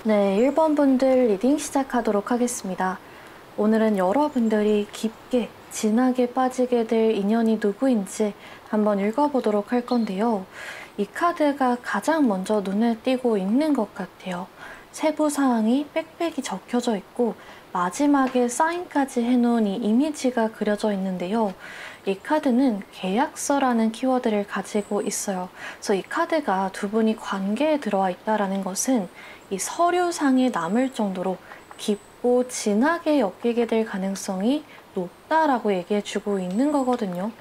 네, 1번 분들 리딩 시작하도록 하겠습니다. 오늘은 여러분들이 깊게, 진하게 빠지게 될 인연이 누구인지 한번 읽어보도록 할 건데요. 이 카드가 가장 먼저 눈에 띄고 있는 것 같아요. 세부 사항이 빽빽이 적혀져 있고 마지막에 사인까지 해놓은 이 이미지가 그려져 있는데요. 이 카드는 계약서라는 키워드를 가지고 있어요. 그래서 이 카드가 두 분이 관계에 들어와 있다는 것은 이 서류상에 남을 정도로 깊고 진하게 엮이게 될 가능성이 높다라고 얘기해주고 있는 거거든요.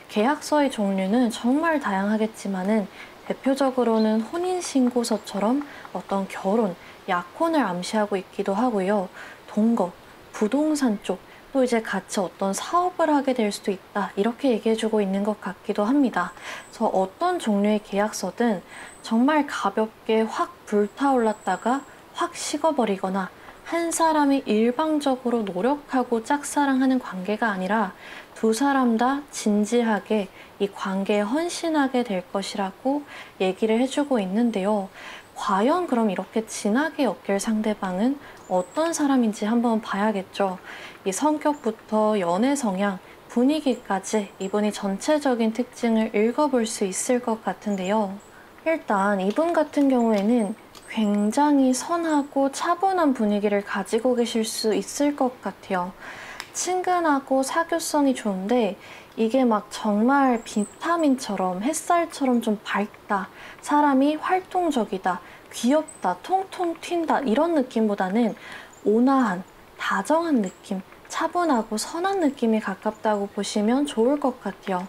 계약서의 종류는 정말 다양하겠지만은 대표적으로는 혼인신고서처럼 어떤 결혼, 약혼을 암시하고 있기도 하고요. 동거, 부동산 쪽, 또 이제 같이 어떤 사업을 하게 될 수도 있다. 이렇게 얘기해주고 있는 것 같기도 합니다. 그래서 어떤 종류의 계약서든 정말 가볍게 확 불타올랐다가 확 식어버리거나 한 사람이 일방적으로 노력하고 짝사랑하는 관계가 아니라 두 사람 다 진지하게 이 관계에 헌신하게 될 것이라고 얘기를 해주고 있는데요. 과연 그럼 이렇게 진하게 엮일 상대방은 어떤 사람인지 한번 봐야겠죠. 이 성격부터 연애 성향, 분위기까지 이분이 전체적인 특징을 읽어볼 수 있을 것 같은데요. 일단 이분 같은 경우에는 굉장히 선하고 차분한 분위기를 가지고 계실 수 있을 것 같아요. 친근하고 사교성이 좋은데 이게 막 정말 비타민처럼 햇살처럼 좀 밝다, 사람이 활동적이다, 귀엽다, 통통 튄다 이런 느낌보다는 온화한, 다정한 느낌, 차분하고 선한 느낌이 가깝다고 보시면 좋을 것 같아요.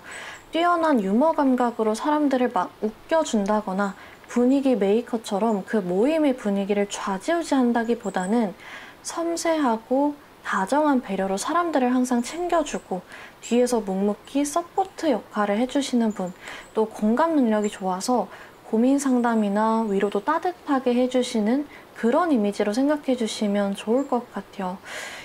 뛰어난 유머 감각으로 사람들을 막 웃겨준다거나 분위기 메이커처럼 그 모임의 분위기를 좌지우지한다기보다는 섬세하고 다정한 배려로 사람들을 항상 챙겨주고 뒤에서 묵묵히 서포트 역할을 해주시는 분, 또 공감 능력이 좋아서 고민 상담이나 위로도 따뜻하게 해주시는 그런 이미지로 생각해 주시면 좋을 것 같아요.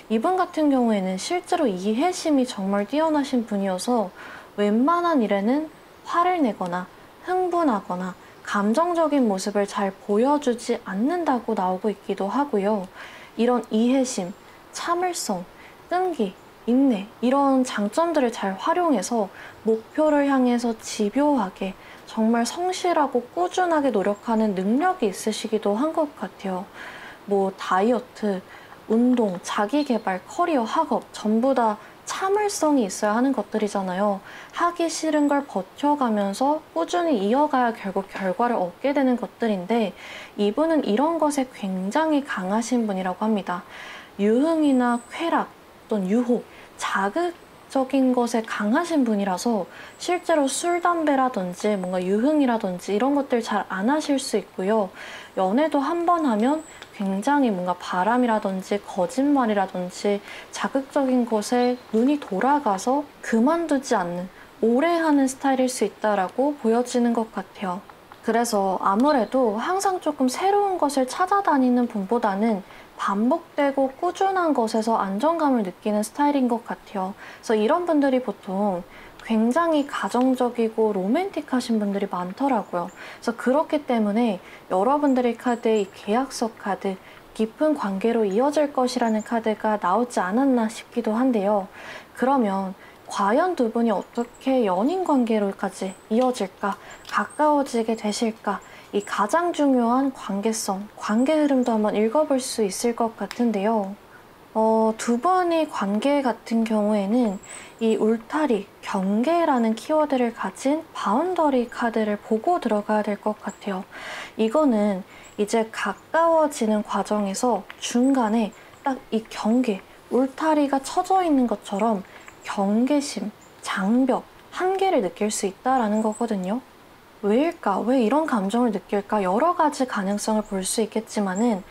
이분 같은 경우에는 실제로 이해심이 정말 뛰어나신 분이어서 웬만한 일에는 화를 내거나 흥분하거나 감정적인 모습을 잘 보여주지 않는다고 나오고 있기도 하고요. 이런 이해심, 참을성, 끈기, 인내 이런 장점들을 잘 활용해서 목표를 향해서 집요하게 정말 성실하고 꾸준하게 노력하는 능력이 있으시기도 한 것 같아요. 뭐 다이어트, 운동, 자기계발, 커리어, 학업 전부 다 참을성이 있어야 하는 것들이잖아요. 하기 싫은 걸 버텨가면서 꾸준히 이어가야 결국 결과를 얻게 되는 것들인데 이분은 이런 것에 굉장히 강하신 분이라고 합니다. 유흥이나 쾌락 또는 유혹, 자극적인 것에 강하신 분이라서 실제로 술, 담배라든지 뭔가 유흥이라든지 이런 것들 잘 안 하실 수 있고요. 연애도 한 번 하면 굉장히 뭔가 바람이라든지 거짓말이라든지 자극적인 것에 눈이 돌아가서 그만두지 않는 오래 하는 스타일일 수 있다라고 보여지는 것 같아요. 그래서 아무래도 항상 조금 새로운 것을 찾아다니는 분보다는 반복되고 꾸준한 것에서 안정감을 느끼는 스타일인 것 같아요. 그래서 이런 분들이 보통 굉장히 가정적이고 로맨틱하신 분들이 많더라고요. 그래서 그렇기 때문에 여러분들의 카드에 이 계약서 카드, 깊은 관계로 이어질 것이라는 카드가 나오지 않았나 싶기도 한데요. 그러면 과연 두 분이 어떻게 연인 관계로까지 이어질까, 가까워지게 되실까, 이 가장 중요한 관계성, 관계 흐름도 한번 읽어볼 수 있을 것 같은데요. 두 분의 관계 같은 경우에는 이 울타리, 경계라는 키워드를 가진 바운더리 카드를 보고 들어가야 될 것 같아요. 이거는 이제 가까워지는 과정에서 중간에 딱 이 경계, 울타리가 쳐져 있는 것처럼 경계심, 장벽, 한계를 느낄 수 있다라는 거거든요. 왜일까? 왜 이런 감정을 느낄까? 여러 가지 가능성을 볼 수 있겠지만은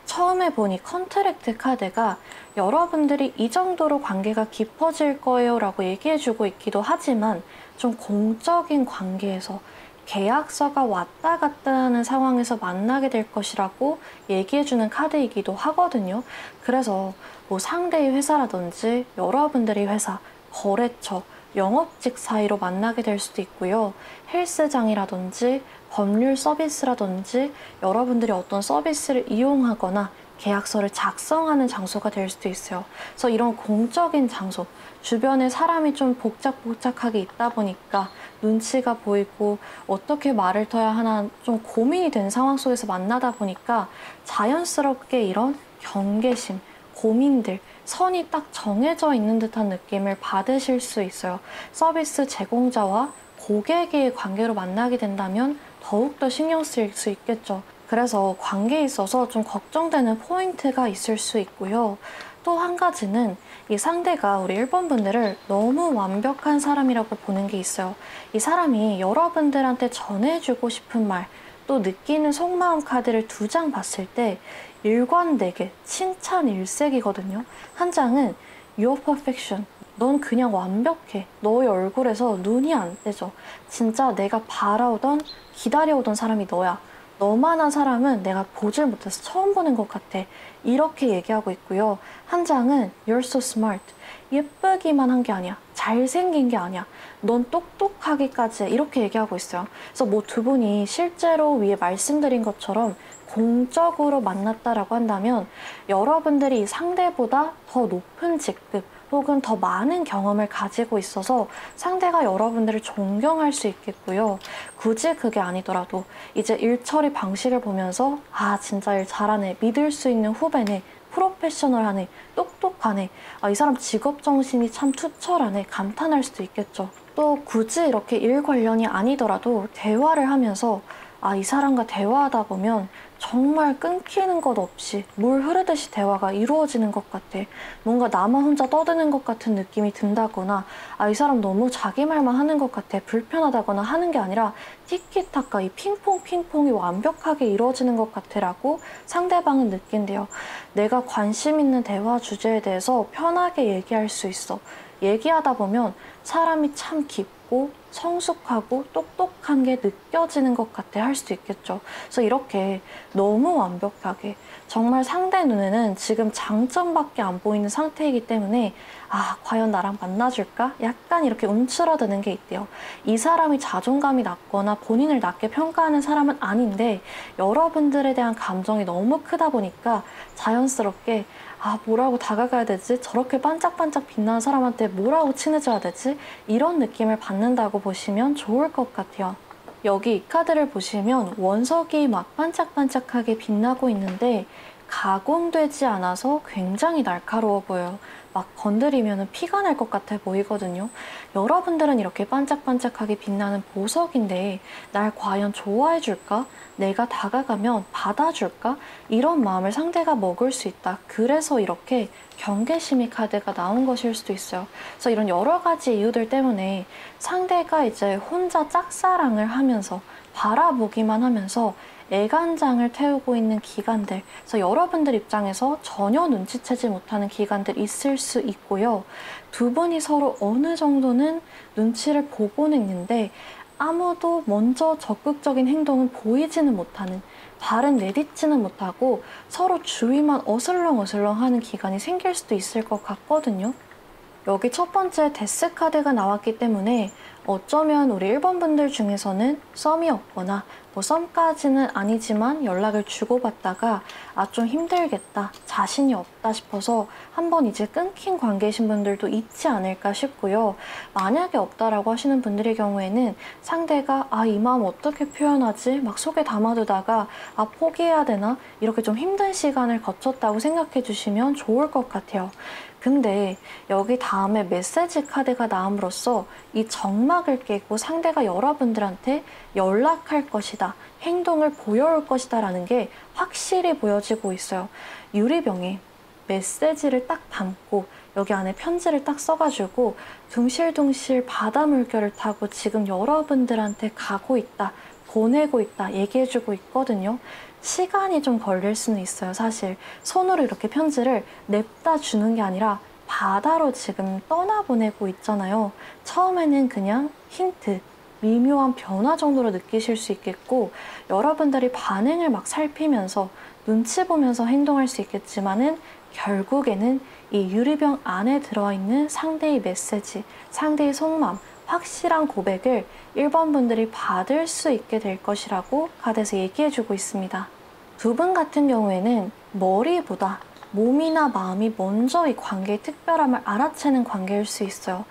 처음에 보니 컨트랙트 카드가 여러분들이 이 정도로 관계가 깊어질 거예요 라고 얘기해주고 있기도 하지만 좀 공적인 관계에서 계약서가 왔다 갔다 하는 상황에서 만나게 될 것이라고 얘기해주는 카드이기도 하거든요. 그래서 뭐 상대의 회사라든지 여러분들의 회사, 거래처, 영업직 사이로 만나게 될 수도 있고요. 헬스장이라든지 법률 서비스라든지 여러분들이 어떤 서비스를 이용하거나 계약서를 작성하는 장소가 될 수도 있어요. 그래서 이런 공적인 장소, 주변에 사람이 좀 복작복작하게 있다 보니까 눈치가 보이고 어떻게 말을 터야 하나 좀 고민이 된 상황 속에서 만나다 보니까 자연스럽게 이런 경계심, 고민들, 선이 딱 정해져 있는 듯한 느낌을 받으실 수 있어요. 서비스 제공자와 고객의 관계로 만나게 된다면 더욱더 신경 쓰일 수 있겠죠. 그래서 관계에 있어서 좀 걱정되는 포인트가 있을 수 있고요. 또 한 가지는 이 상대가 우리 1번 분들을 너무 완벽한 사람이라고 보는 게 있어요. 이 사람이 여러분들한테 전해주고 싶은 말, 또 느끼는 속마음 카드를 2장 봤을 때 일관되게 칭찬 일색이거든요. 한 장은 You're perfection. 넌 그냥 완벽해. 너의 얼굴에서 눈이 안 떼져. 진짜 내가 바라오던, 기다려오던 사람이 너야. 너만한 사람은 내가 보질 못해서 처음 보는 것 같아. 이렇게 얘기하고 있고요. 한 장은 You're so smart. 예쁘기만 한 게 아니야. 잘생긴 게 아니야. 넌 똑똑하기까지 해. 이렇게 얘기하고 있어요. 그래서 뭐 두 분이 실제로 위에 말씀드린 것처럼 공적으로 만났다라고 한다면 여러분들이 상대보다 더 높은 직급 혹은 더 많은 경험을 가지고 있어서 상대가 여러분들을 존경할 수 있겠고요. 굳이 그게 아니더라도 이제 일 처리 방식을 보면서 아 진짜 일 잘하네, 믿을 수 있는 후배네, 프로페셔널하네, 똑똑하네, 아, 이 사람 직업정신이 참 투철하네 감탄할 수도 있겠죠. 또 굳이 이렇게 일 관련이 아니더라도 대화를 하면서 아, 이 사람과 대화하다 보면 정말 끊기는 것 없이 물 흐르듯이 대화가 이루어지는 것 같아. 뭔가 나만 혼자 떠드는 것 같은 느낌이 든다거나 아, 이 사람 너무 자기 말만 하는 것 같아. 불편하다거나 하는 게 아니라 티키타카 이 핑퐁이 완벽하게 이루어지는 것 같아라고 상대방은 느낀대요. 내가 관심 있는 대화 주제에 대해서 편하게 얘기할 수 있어. 얘기하다 보면 사람이 참 깊고 성숙하고 똑똑한 게 느껴지는 것 같아 할 수도 있겠죠. 그래서 이렇게 너무 완벽하게 정말 상대 눈에는 지금 장점밖에 안 보이는 상태이기 때문에 아 과연 나랑 만나줄까? 약간 이렇게 움츠러드는 게 있대요. 이 사람이 자존감이 낮거나 본인을 낮게 평가하는 사람은 아닌데 여러분들에 대한 감정이 너무 크다 보니까 자연스럽게 아 뭐라고 다가가야 되지? 저렇게 반짝반짝 빛나는 사람한테 뭐라고 친해져야 되지? 이런 느낌을 받는다고 보시면 좋을 것 같아요. 여기 이 카드를 보시면 원석이 막 반짝반짝하게 빛나고 있는데 가공되지 않아서 굉장히 날카로워 보여요. 막 건드리면 피가 날 것 같아 보이거든요. 여러분들은 이렇게 반짝반짝하게 빛나는 보석인데 날 과연 좋아해 줄까? 내가 다가가면 받아줄까? 이런 마음을 상대가 먹을 수 있다. 그래서 이렇게 경계심이 카드가 나온 것일 수도 있어요. 그래서 이런 여러 가지 이유들 때문에 상대가 이제 혼자 짝사랑을 하면서 바라보기만 하면서 애간장을 태우고 있는 기간들, 그래서 여러분들 입장에서 전혀 눈치채지 못하는 기간들 있을 수 있고요. 두 분이 서로 어느 정도는 눈치를 보고는 있는데 아무도 먼저 적극적인 행동은 보이지는 못하는, 발은 내딛지는 못하고 서로 주위만 어슬렁어슬렁 하는 기간이 생길 수도 있을 것 같거든요. 여기 첫 번째 데스 카드가 나왔기 때문에 어쩌면 우리 1번 분들 중에서는 썸이 없거나 뭐 썸까지는 아니지만 연락을 주고받다가 아 좀 힘들겠다, 자신이 없다 싶어서 한번 이제 끊긴 관계이신 분들도 있지 않을까 싶고요. 만약에 없다라고 하시는 분들의 경우에는 상대가 아 이 마음 어떻게 표현하지? 막 속에 담아두다가 아 포기해야 되나? 이렇게 좀 힘든 시간을 거쳤다고 생각해 주시면 좋을 것 같아요. 근데 여기 다음에 메시지 카드가 나옴으로써 이 정막을 깨고 상대가 여러분들한테 연락할 것이다, 행동을 보여올 것이다 라는 게 확실히 보여지고 있어요. 유리병에 메시지를 딱 담고 여기 안에 편지를 딱 써가지고 둥실둥실 바다 물결을 타고 지금 여러분들한테 가고 있다, 보내고 있다 얘기해주고 있거든요. 시간이 좀 걸릴 수는 있어요. 사실 손으로 이렇게 편지를 냅다 주는 게 아니라 바다로 지금 떠나보내고 있잖아요. 처음에는 그냥 힌트, 미묘한 변화 정도로 느끼실 수 있겠고 여러분들이 반응을 막 살피면서 눈치 보면서 행동할 수 있겠지만은 결국에는 이 유리병 안에 들어있는 상대의 메시지, 상대의 속마음, 확실한 고백을 1번 분들이 받을 수 있게 될 것이라고 카드에서 얘기해주고 있습니다. 두 분 같은 경우에는 머리보다 몸이나 마음이 먼저 이 관계의 특별함을 알아채는 관계일 수 있어요.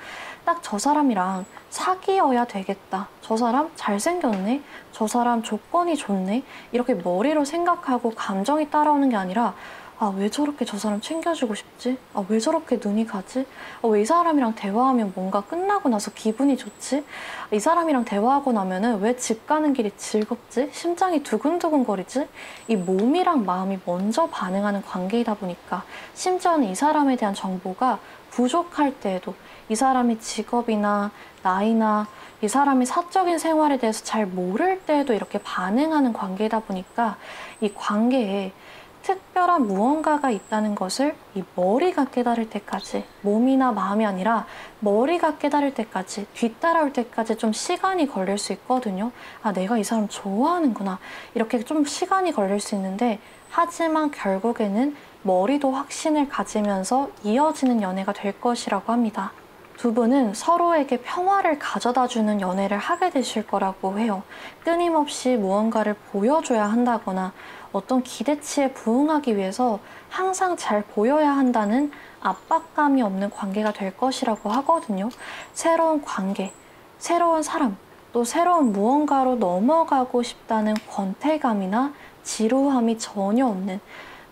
딱 저 사람이랑 사귀어야 되겠다. 저 사람 잘생겼네. 저 사람 조건이 좋네. 이렇게 머리로 생각하고 감정이 따라오는 게 아니라 아, 왜 저렇게 저 사람 챙겨주고 싶지? 아, 왜 저렇게 눈이 가지? 아, 왜 이 사람이랑 대화하면 뭔가 끝나고 나서 기분이 좋지? 이 사람이랑 대화하고 나면은 왜 집 가는 길이 즐겁지? 심장이 두근두근 거리지? 이 몸이랑 마음이 먼저 반응하는 관계이다 보니까 심지어는 이 사람에 대한 정보가 부족할 때에도 이 사람이 직업이나 나이나 이 사람이 사적인 생활에 대해서 잘 모를 때에도 이렇게 반응하는 관계이다 보니까 이 관계에 특별한 무언가가 있다는 것을 이 머리가 깨달을 때까지, 몸이나 마음이 아니라 머리가 깨달을 때까지, 뒤따라올 때까지 좀 시간이 걸릴 수 있거든요. 아, 내가 이 사람 좋아하는구나. 이렇게 좀 시간이 걸릴 수 있는데, 하지만 결국에는 머리도 확신을 가지면서 이어지는 연애가 될 것이라고 합니다. 두 분은 서로에게 평화를 가져다주는 연애를 하게 되실 거라고 해요. 끊임없이 무언가를 보여줘야 한다거나 어떤 기대치에 부응하기 위해서 항상 잘 보여야 한다는 압박감이 없는 관계가 될 것이라고 하거든요. 새로운 관계, 새로운 사람, 또 새로운 무언가로 넘어가고 싶다는 권태감이나 지루함이 전혀 없는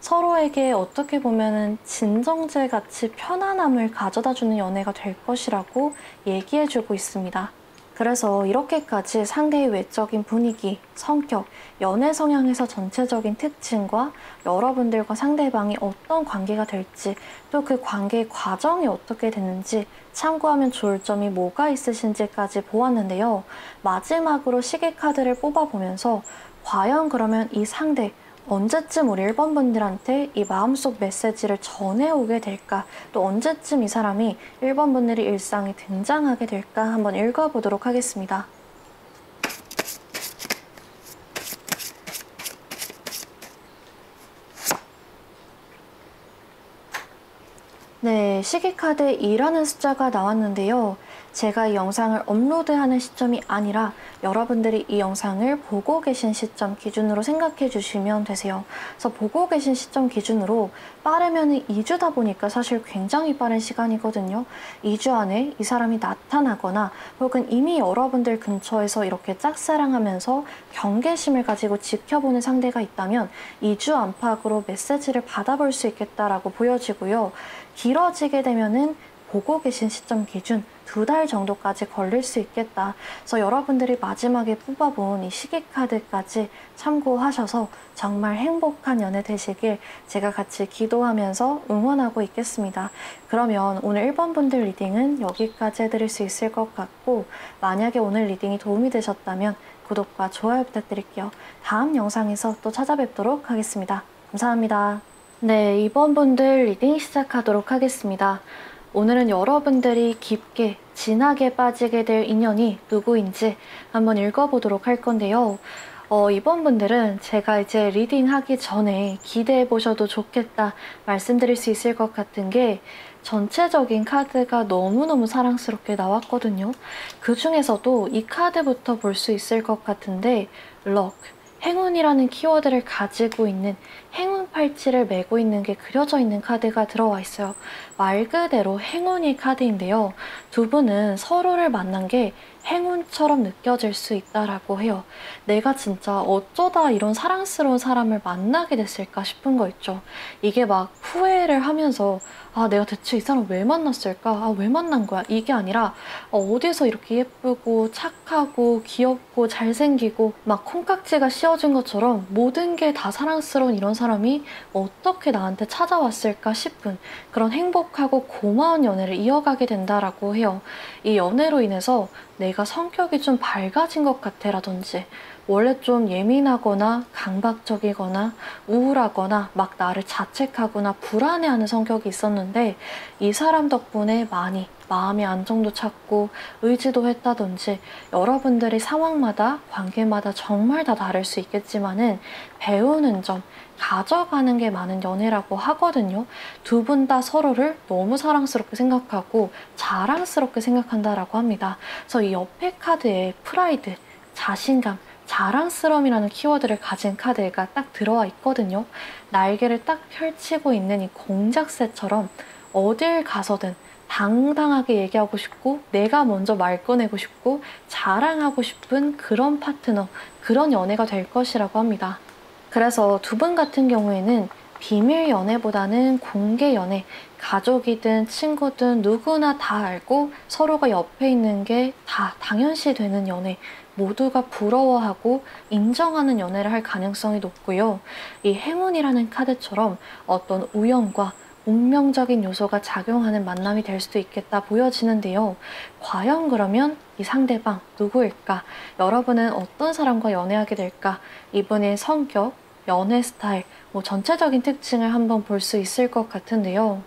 서로에게 어떻게 보면은 진정제 같이 편안함을 가져다주는 연애가 될 것이라고 얘기해주고 있습니다. 그래서 이렇게까지 상대의 외적인 분위기, 성격, 연애 성향에서 전체적인 특징과 여러분들과 상대방이 어떤 관계가 될지 또 그 관계의 과정이 어떻게 되는지 참고하면 좋을 점이 뭐가 있으신지까지 보았는데요. 마지막으로 시계 카드를 뽑아보면서 과연 그러면 이 상대 언제쯤 우리 1번 분들한테 이 마음속 메시지를 전해오게 될까? 또 언제쯤 이 사람이 1번 분들의 일상에 등장하게 될까? 한번 읽어보도록 하겠습니다. 네, 시계카드에 2라는 숫자가 나왔는데요. 제가 이 영상을 업로드하는 시점이 아니라 여러분들이 이 영상을 보고 계신 시점 기준으로 생각해 주시면 되세요. 그래서 보고 계신 시점 기준으로 빠르면 2주다 보니까 사실 굉장히 빠른 시간이거든요. 2주 안에 이 사람이 나타나거나 혹은 이미 여러분들 근처에서 이렇게 짝사랑하면서 경계심을 가지고 지켜보는 상대가 있다면 2주 안팎으로 메시지를 받아볼 수 있겠다라고 보여지고요. 길어지게 되면은 보고 계신 시점 기준 2달 정도까지 걸릴 수 있겠다. 그래서 여러분들이 마지막에 뽑아본 이 시계카드까지 참고하셔서 정말 행복한 연애 되시길 제가 같이 기도하면서 응원하고 있겠습니다. 그러면 오늘 1번 분들 리딩은 여기까지 해드릴 수 있을 것 같고 만약에 오늘 리딩이 도움이 되셨다면 구독과 좋아요 부탁드릴게요. 다음 영상에서 또 찾아뵙도록 하겠습니다. 감사합니다. 네, 2번 분들 리딩 시작하도록 하겠습니다. 오늘은 여러분들이 깊게 진하게 빠지게 될 인연이 누구인지 한번 읽어보도록 할 건데요. 이번 분들은 제가 이제 리딩하기 전에 기대해 보셔도 좋겠다 말씀드릴 수 있을 것 같은 게 전체적인 카드가 너무너무 사랑스럽게 나왔거든요. 그 중에서도 이 카드부터 볼 수 있을 것 같은데 럭, 행운이라는 키워드를 가지고 있는 행운 팔찌를 메고 있는 게 그려져 있는 카드가 들어와 있어요. 말 그대로 행운의 카드인데요. 두 분은 서로를 만난 게 행운처럼 느껴질 수 있다라고 해요. 내가 진짜 어쩌다 이런 사랑스러운 사람을 만나게 됐을까 싶은 거 있죠. 이게 막 후회를 하면서 아, 내가 대체 이 사람 왜 만났을까? 아, 왜 만난 거야? 이게 아니라 어디서 이렇게 예쁘고 착하고 귀엽고 잘생기고 막 콩깍지가 씌워진 것처럼 모든 게 다 사랑스러운 이런 사람이 어떻게 나한테 찾아왔을까 싶은 그런 행복하고 고마운 연애를 이어가게 된다라고 해요. 이 연애로 인해서 내가 성격이 좀 밝아진 것 같아 라든지 원래 좀 예민하거나 강박적이거나 우울하거나 막 나를 자책하거나 불안해하는 성격이 있었는데 이 사람 덕분에 많이 마음의 안정도 찾고 의지도 했다든지 여러분들이 상황마다 관계마다 정말 다 다를 수 있겠지만은 배우는 점, 가져가는 게 많은 연애라고 하거든요. 두 분 다 서로를 너무 사랑스럽게 생각하고 자랑스럽게 생각한다라고 합니다. 그래서 이 옆에 카드에 프라이드, 자신감, 자랑스러움이라는 키워드를 가진 카드가 딱 들어와 있거든요. 날개를 딱 펼치고 있는 이 공작새처럼 어딜 가서든 당당하게 얘기하고 싶고 내가 먼저 말 꺼내고 싶고 자랑하고 싶은 그런 파트너, 그런 연애가 될 것이라고 합니다. 그래서 두 분 같은 경우에는 비밀 연애보다는 공개 연애, 가족이든 친구든 누구나 다 알고 서로가 옆에 있는 게 다 당연시 되는 연애, 모두가 부러워하고 인정하는 연애를 할 가능성이 높고요. 이 행운이라는 카드처럼 어떤 우연과 운명적인 요소가 작용하는 만남이 될 수도 있겠다 보여지는데요. 과연 그러면 이 상대방 누구일까? 여러분은 어떤 사람과 연애하게 될까? 이분의 성격, 연애 스타일, 전체적인 특징을 한번 볼 수 있을 것 같은데요.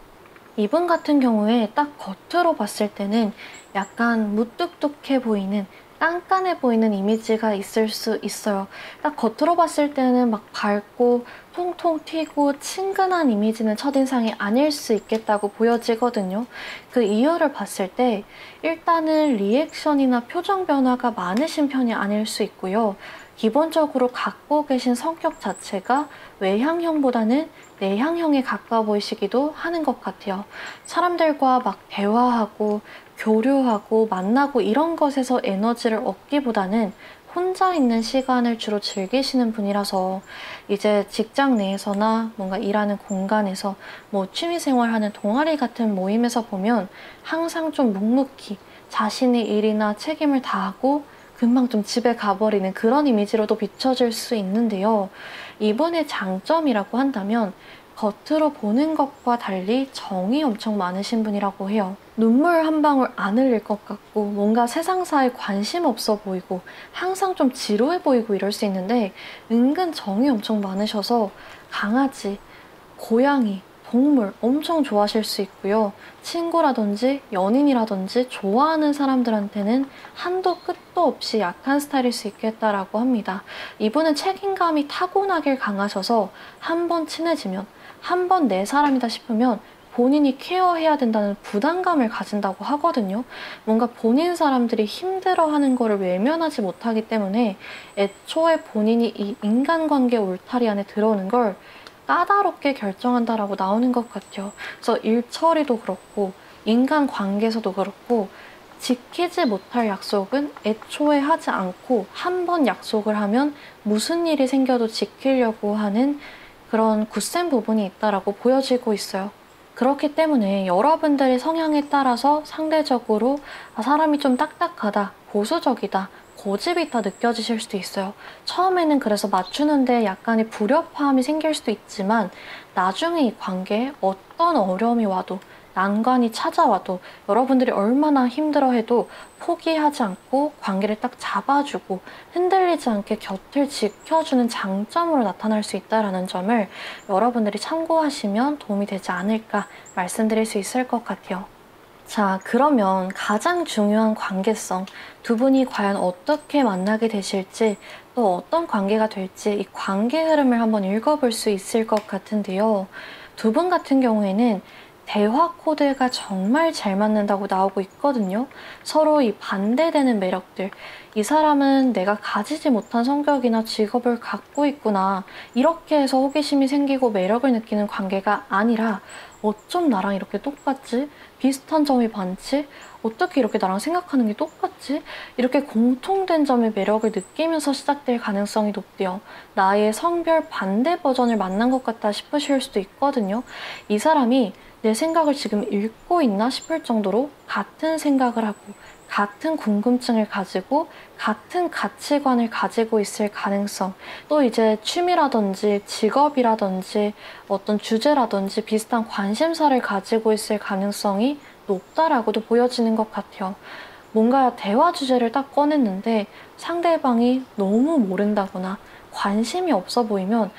이분 같은 경우에 딱 겉으로 봤을 때는 약간 무뚝뚝해 보이는, 깐깐해 보이는 이미지가 있을 수 있어요. 딱 겉으로 봤을 때는 막 밝고 통통 튀고 친근한 이미지는 첫인상이 아닐 수 있겠다고 보여지거든요. 그 이유를 봤을 때 일단은 리액션이나 표정 변화가 많으신 편이 아닐 수 있고요. 기본적으로 갖고 계신 성격 자체가 외향형보다는 내향형에 가까워 보이시기도 하는 것 같아요. 사람들과 막 대화하고 교류하고 만나고 이런 것에서 에너지를 얻기보다는 혼자 있는 시간을 주로 즐기시는 분이라서 이제 직장 내에서나 뭔가 일하는 공간에서 취미생활하는 동아리 같은 모임에서 보면 항상 좀 묵묵히 자신의 일이나 책임을 다하고 금방 좀 집에 가버리는 그런 이미지로도 비춰질 수 있는데요. 이분의 장점이라고 한다면 겉으로 보는 것과 달리 정이 엄청 많으신 분이라고 해요. 눈물 한 방울 안 흘릴 것 같고 뭔가 세상사에 관심 없어 보이고 항상 좀 지루해 보이고 이럴 수 있는데 은근 정이 엄청 많으셔서 강아지, 고양이, 동물 엄청 좋아하실 수 있고요. 친구라든지 연인이라든지 좋아하는 사람들한테는 한도 끝도 없이 약한 스타일일 수 있겠다라고 합니다. 이분은 책임감이 타고나길 강하셔서 한 번 친해지면, 한 번 내 사람이다 싶으면 본인이 케어해야 된다는 부담감을 가진다고 하거든요. 뭔가 본인 사람들이 힘들어하는 거를 외면하지 못하기 때문에 애초에 본인이 이 인간관계 울타리 안에 들어오는 걸 까다롭게 결정한다라고 나오는 것 같아요. 그래서 일 처리도 그렇고 인간관계에서도 그렇고 지키지 못할 약속은 애초에 하지 않고 한 번 약속을 하면 무슨 일이 생겨도 지키려고 하는 그런 굳센 부분이 있다라고 보여지고 있어요. 그렇기 때문에 여러분들의 성향에 따라서 상대적으로 사람이 좀 딱딱하다, 보수적이다, 고집이 있다 느껴지실 수도 있어요. 처음에는 그래서 맞추는데 약간의 불협화음이 생길 수도 있지만 나중에 이 관계에 어떤 어려움이 와도 난관이 찾아와도 여러분들이 얼마나 힘들어해도 포기하지 않고 관계를 딱 잡아주고 흔들리지 않게 곁을 지켜주는 장점으로 나타날 수 있다는 점을 여러분들이 참고하시면 도움이 되지 않을까 말씀드릴 수 있을 것 같아요. 자, 그러면 가장 중요한 관계성, 두 분이 과연 어떻게 만나게 되실지 또 어떤 관계가 될지 이 관계 흐름을 한번 읽어볼 수 있을 것 같은데요. 두 분 같은 경우에는 대화 코드가 정말 잘 맞는다고 나오고 있거든요. 서로 이 반대되는 매력들, 이 사람은 내가 가지지 못한 성격이나 직업을 갖고 있구나, 이렇게 해서 호기심이 생기고 매력을 느끼는 관계가 아니라 어쩜 나랑 이렇게 똑같지? 비슷한 점이 많지? 어떻게 이렇게 나랑 생각하는 게 똑같지? 이렇게 공통된 점의 매력을 느끼면서 시작될 가능성이 높대요. 나의 성별 반대 버전을 만난 것 같다 싶으실 수도 있거든요. 이 사람이 내 생각을 지금 읽고 있나 싶을 정도로 같은 생각을 하고 같은 궁금증을 가지고 같은 가치관을 가지고 있을 가능성, 또 이제 취미라든지 직업이라든지 어떤 주제라든지 비슷한 관심사를 가지고 있을 가능성이 높다라고도 보여지는 것 같아요. 뭔가 대화 주제를 딱 꺼냈는데 상대방이 너무 모른다거나 관심이 없어 보이면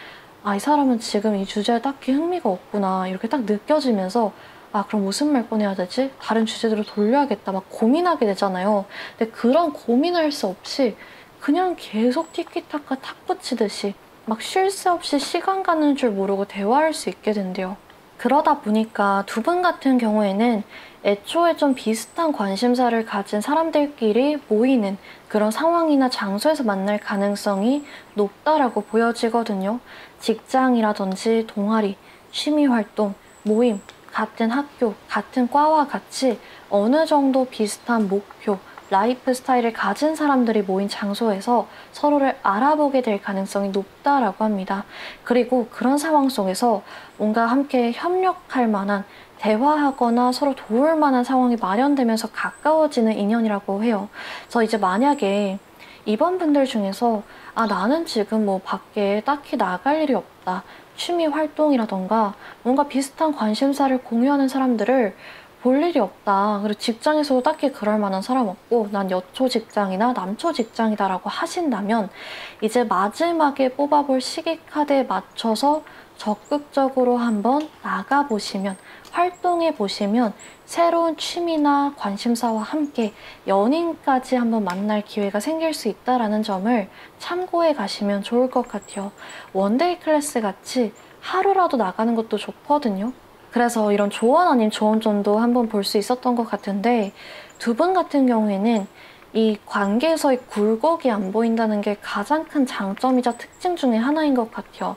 이 사람은 지금 이 주제에 딱히 흥미가 없구나 이렇게 딱 느껴지면서 아, 그럼 무슨 말 꺼내야 되지? 다른 주제로 돌려야겠다. 막 고민하게 되잖아요. 근데 그런 고민할 수 없이 그냥 계속 티키타카 탁 붙이듯이 막 쉴 새 없이 시간 가는 줄 모르고 대화할 수 있게 된대요. 그러다 보니까 두 분 같은 경우에는 애초에 좀 비슷한 관심사를 가진 사람들끼리 모이는 그런 상황이나 장소에서 만날 가능성이 높다라고 보여지거든요. 직장이라든지 동아리, 취미활동, 모임, 같은 학교, 같은 과와 같이 어느 정도 비슷한 목표, 라이프 스타일을 가진 사람들이 모인 장소에서 서로를 알아보게 될 가능성이 높다라고 합니다. 그리고 그런 상황 속에서 뭔가 함께 협력할 만한 대화하거나 서로 도울 만한 상황이 마련되면서 가까워지는 인연이라고 해요. 그래서 이제 만약에 이번 분들 중에서 아, 나는 지금 뭐 밖에 딱히 나갈 일이 없다. 취미 활동이라던가 뭔가 비슷한 관심사를 공유하는 사람들을 볼 일이 없다. 그리고 직장에서도 딱히 그럴 만한 사람 없고 난 여초 직장이나 남초 직장이다라고 하신다면 이제 마지막에 뽑아볼 시기 카드에 맞춰서 적극적으로 한번 나가보시면 활동해보시면 새로운 취미나 관심사와 함께 연인까지 한번 만날 기회가 생길 수 있다는 점을 참고해 가시면 좋을 것 같아요. 원데이 클래스 같이 하루라도 나가는 것도 좋거든요. 그래서 이런 조언 아닌 조언점도 한번 볼 수 있었던 것 같은데 두 분 같은 경우에는 이 관계에서의 굴곡이 안 보인다는 게 가장 큰 장점이자 특징 중에 하나인 것 같아요.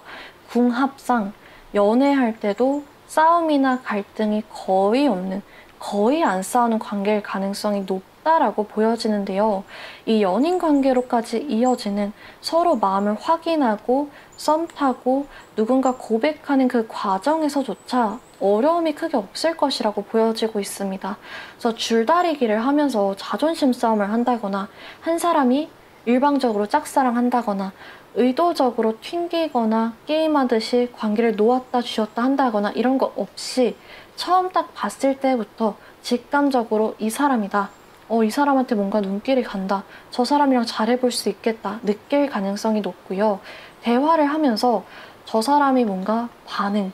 궁합상 연애할 때도 싸움이나 갈등이 거의 없는, 거의 안 싸우는 관계일 가능성이 높다라고 보여지는데요. 이 연인 관계로까지 이어지는 서로 마음을 확인하고 썸 타고 누군가 고백하는 그 과정에서조차 어려움이 크게 없을 것이라고 보여지고 있습니다. 그래서 줄다리기를 하면서 자존심 싸움을 한다거나 한 사람이 일방적으로 짝사랑한다거나 의도적으로 튕기거나 게임하듯이 관계를 놓았다 쥐었다 한다거나 이런 거 없이 처음 딱 봤을 때부터 직감적으로 이 사람이다. 이 사람한테 뭔가 눈길이 간다. 저 사람이랑 잘해볼 수 있겠다. 느낄 가능성이 높고요. 대화를 하면서 저 사람이 뭔가 반응,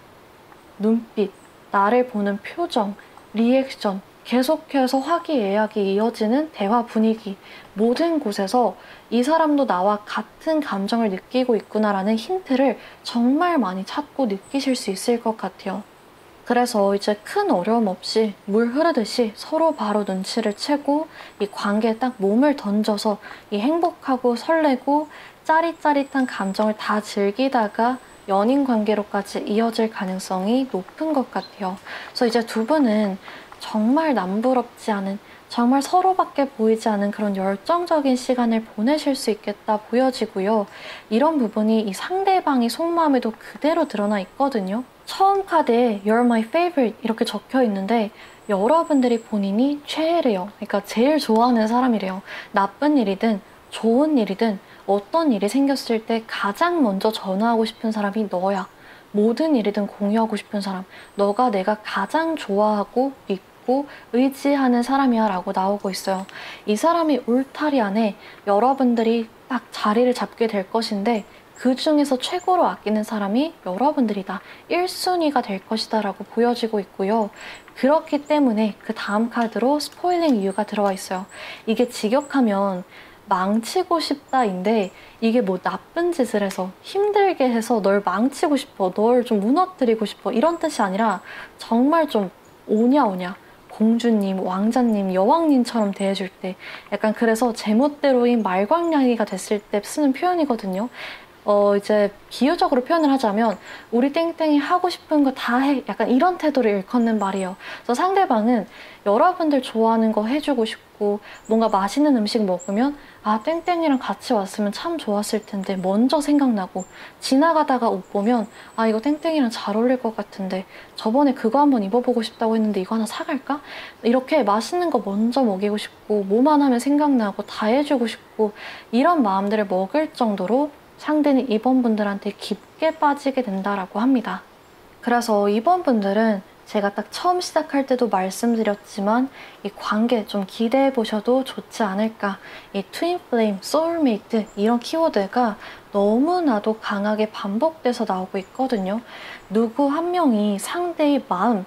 눈빛, 나를 보는 표정, 리액션, 계속해서 화기애애하게 이어지는 대화 분위기, 모든 곳에서 이 사람도 나와 같은 감정을 느끼고 있구나라는 힌트를 정말 많이 찾고 느끼실 수 있을 것 같아요. 그래서 이제 큰 어려움 없이 물 흐르듯이 서로 바로 눈치를 채고 이 관계에 딱 몸을 던져서 이 행복하고 설레고 짜릿짜릿한 감정을 다 즐기다가 연인 관계로까지 이어질 가능성이 높은 것 같아요. 그래서 이제 두 분은 정말 남부럽지 않은, 정말 서로밖에 보이지 않은 그런 열정적인 시간을 보내실 수 있겠다 보여지고요. 이런 부분이 이 상대방의 속마음에도 그대로 드러나 있거든요. 처음 카드에 You're my favorite 이렇게 적혀 있는데 여러분들이 본인이 최애래요. 그러니까 제일 좋아하는 사람이래요. 나쁜 일이든 좋은 일이든 어떤 일이 생겼을 때 가장 먼저 전화하고 싶은 사람이 너야. 모든 일이든 공유하고 싶은 사람. 너가 내가 가장 좋아하고 믿고 의지하는 사람이야 라고 나오고 있어요. 이 사람이 울타리 안에 여러분들이 딱 자리를 잡게 될 것인데 그 중에서 최고로 아끼는 사람이 여러분들이다. 1순위가 될 것이다 라고 보여지고 있고요. 그렇기 때문에 그 다음 카드로 스포일링 이유가 들어와 있어요. 이게 직역하면 망치고 싶다인데 이게 뭐 나쁜 짓을 해서 힘들게 해서 널 망치고 싶어, 널 좀 무너뜨리고 싶어 이런 뜻이 아니라 정말 좀 오냐오냐 공주님, 왕자님, 여왕님처럼 대해줄 때 약간 그래서 제멋대로인 말광량이가 됐을 때 쓰는 표현이거든요. 이제 비유적으로 표현을 하자면 우리 땡땡이 하고 싶은 거 다 해. 약간 이런 태도를 일컫는 말이에요. 그래서 상대방은 여러분들 좋아하는 거 해주고 싶고 뭔가 맛있는 음식 먹으면 아, 땡땡이랑 같이 왔으면 참 좋았을 텐데 먼저 생각나고 지나가다가 옷 보면 아, 이거 땡땡이랑 잘 어울릴 것 같은데 저번에 그거 한번 입어보고 싶다고 했는데 이거 하나 사갈까? 이렇게 맛있는 거 먼저 먹이고 싶고 뭐만 하면 생각나고 다 해주고 싶고 이런 마음들을 먹을 정도로 상대는 이번 분들한테 깊게 빠지게 된다라고 합니다. 그래서 이번 분들은 제가 딱 처음 시작할 때도 말씀드렸지만 이 관계 좀 기대해 보셔도 좋지 않을까. 이 트윈 플레임, 소울메이트 이런 키워드가 너무나도 강하게 반복돼서 나오고 있거든요. 누구 한 명이 상대의 마음,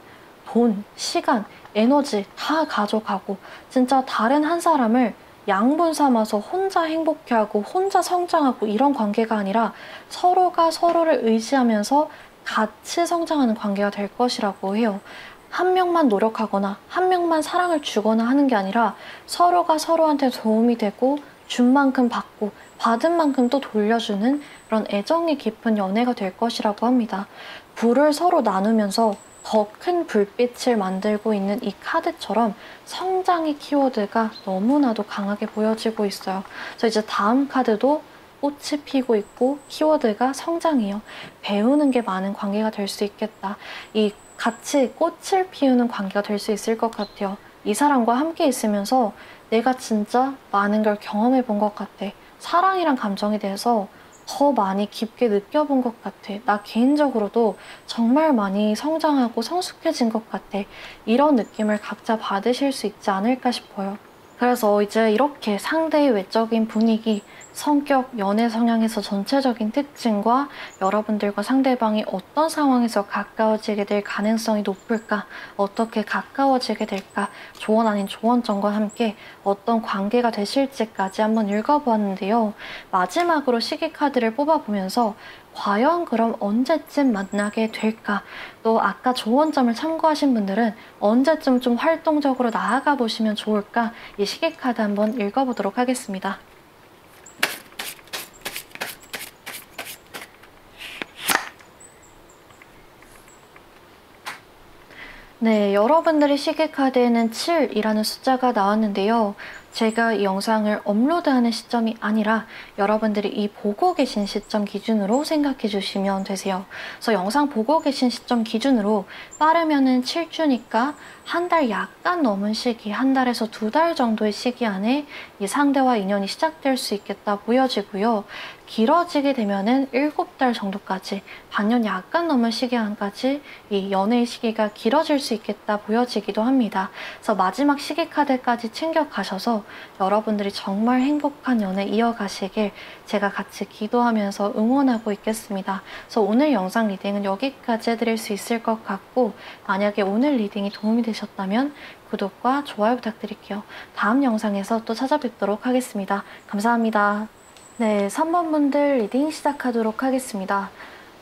돈, 시간, 에너지 다 가져가고 진짜 다른 한 사람을 양분 삼아서 혼자 행복해하고 혼자 성장하고 이런 관계가 아니라 서로가 서로를 의지하면서 같이 성장하는 관계가 될 것이라고 해요. 한 명만 노력하거나 한 명만 사랑을 주거나 하는 게 아니라 서로가 서로한테 도움이 되고 준 만큼 받고 받은 만큼 또 돌려주는 그런 애정이 깊은 연애가 될 것이라고 합니다. 불을 서로 나누면서 더 큰 불빛을 만들고 있는 이 카드처럼 성장의 키워드가 너무나도 강하게 보여지고 있어요. 그래서 이제 다음 카드도 꽃이 피고 있고 키워드가 성장이에요. 배우는 게 많은 관계가 될 수 있겠다. 이 같이 꽃을 피우는 관계가 될 수 있을 것 같아요. 이 사람과 함께 있으면서 내가 진짜 많은 걸 경험해 본 것 같아. 사랑이란 감정에 대해서 더 많이 깊게 느껴본 것 같아. 나 개인적으로도 정말 많이 성장하고 성숙해진 것 같아. 이런 느낌을 각자 받으실 수 있지 않을까 싶어요. 그래서 이제 이렇게 상대의 외적인 분위기, 성격, 연애 성향에서 전체적인 특징과 여러분들과 상대방이 어떤 상황에서 가까워지게 될 가능성이 높을까, 어떻게 가까워지게 될까, 조언 아닌 조언점과 함께 어떤 관계가 되실지까지 한번 읽어보았는데요. 마지막으로 시기 카드를 뽑아보면서 과연 그럼 언제쯤 만나게 될까? 또 아까 조언점을 참고하신 분들은 언제쯤 좀 활동적으로 나아가 보시면 좋을까? 이 시기 카드 한번 읽어보도록 하겠습니다. 네, 여러분들의 시계 카드에는 7이라는 숫자가 나왔는데요. 제가 이 영상을 업로드하는 시점이 아니라 여러분들이 이 보고 계신 시점 기준으로 생각해 주시면 되세요. 그래서 영상 보고 계신 시점 기준으로 빠르면은 7주니까 한 달 약간 넘은 시기, 한 달에서 2달 정도의 시기 안에 이 상대와 인연이 시작될 수 있겠다 보여지고요. 길어지게 되면은 7달 정도까지, 반년 약간 넘은 시기 안까지 이 연애의 시기가 길어질 수 있겠다 보여지기도 합니다. 그래서 마지막 시기 카드까지 챙겨가셔서 여러분들이 정말 행복한 연애 이어가시길 제가 같이 기도하면서 응원하고 있겠습니다. 그래서 오늘 영상 리딩은 여기까지 해드릴 수 있을 것 같고, 만약에 오늘 리딩이 도움이 되셨다면 구독과 좋아요 부탁드릴게요. 다음 영상에서 또 찾아뵙도록 하겠습니다. 감사합니다. 네, 3번 분들 리딩 시작하도록 하겠습니다.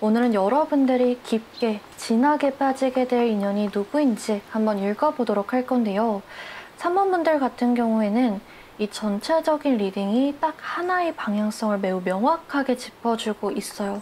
오늘은 여러분들이 깊게, 진하게 빠지게 될 인연이 누구인지 한번 읽어보도록 할 건데요. 3번 분들 같은 경우에는 이 전체적인 리딩이 딱 하나의 방향성을 매우 명확하게 짚어주고 있어요.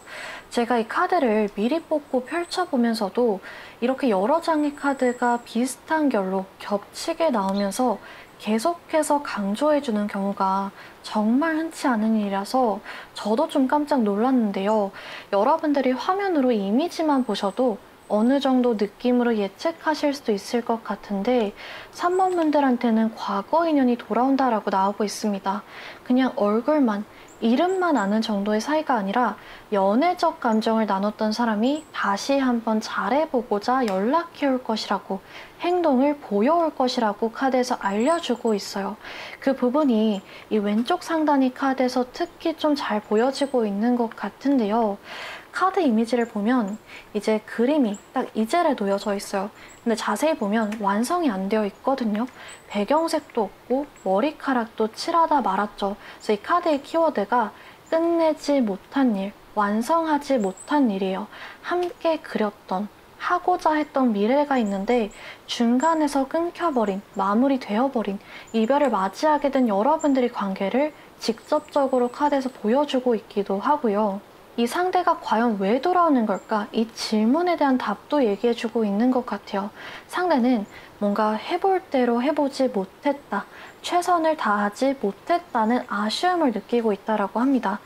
제가 이 카드를 미리 뽑고 펼쳐보면서도 이렇게 여러 장의 카드가 비슷한 결로 겹치게 나오면서 계속해서 강조해주는 경우가 정말 흔치 않은 일이라서 저도 좀 깜짝 놀랐는데요. 여러분들이 화면으로 이미지만 보셔도 어느 정도 느낌으로 예측하실 수도 있을 것 같은데 3번 분들한테는 과거 인연이 돌아온다라고 나오고 있습니다. 그냥 얼굴만, 이름만 아는 정도의 사이가 아니라 연애적 감정을 나눴던 사람이 다시 한번 잘해보고자 연락해올 것이라고, 행동을 보여올 것이라고 카드에서 알려주고 있어요. 그 부분이 이 왼쪽 상단의 카드에서 특히 좀 잘 보여지고 있는 것 같은데요. 카드 이미지를 보면 이제 그림이 딱 이젤에 놓여져 있어요. 근데 자세히 보면 완성이 안 되어 있거든요. 배경색도 없고 머리카락도 칠하다 말았죠. 그래서 이 카드의 키워드가 끝내지 못한 일, 완성하지 못한 일이에요. 함께 그렸던, 하고자 했던 미래가 있는데 중간에서 끊겨버린, 마무리되어버린, 이별을 맞이하게 된 여러분들의 관계를 직접적으로 카드에서 보여주고 있기도 하고요. 이 상대가 과연 왜 돌아오는 걸까? 이 질문에 대한 답도 얘기해주고 있는 것 같아요. 상대는 뭔가 해볼 대로 해보지 못했다, 최선을 다하지 못했다는 아쉬움을 느끼고 있다고 합니다.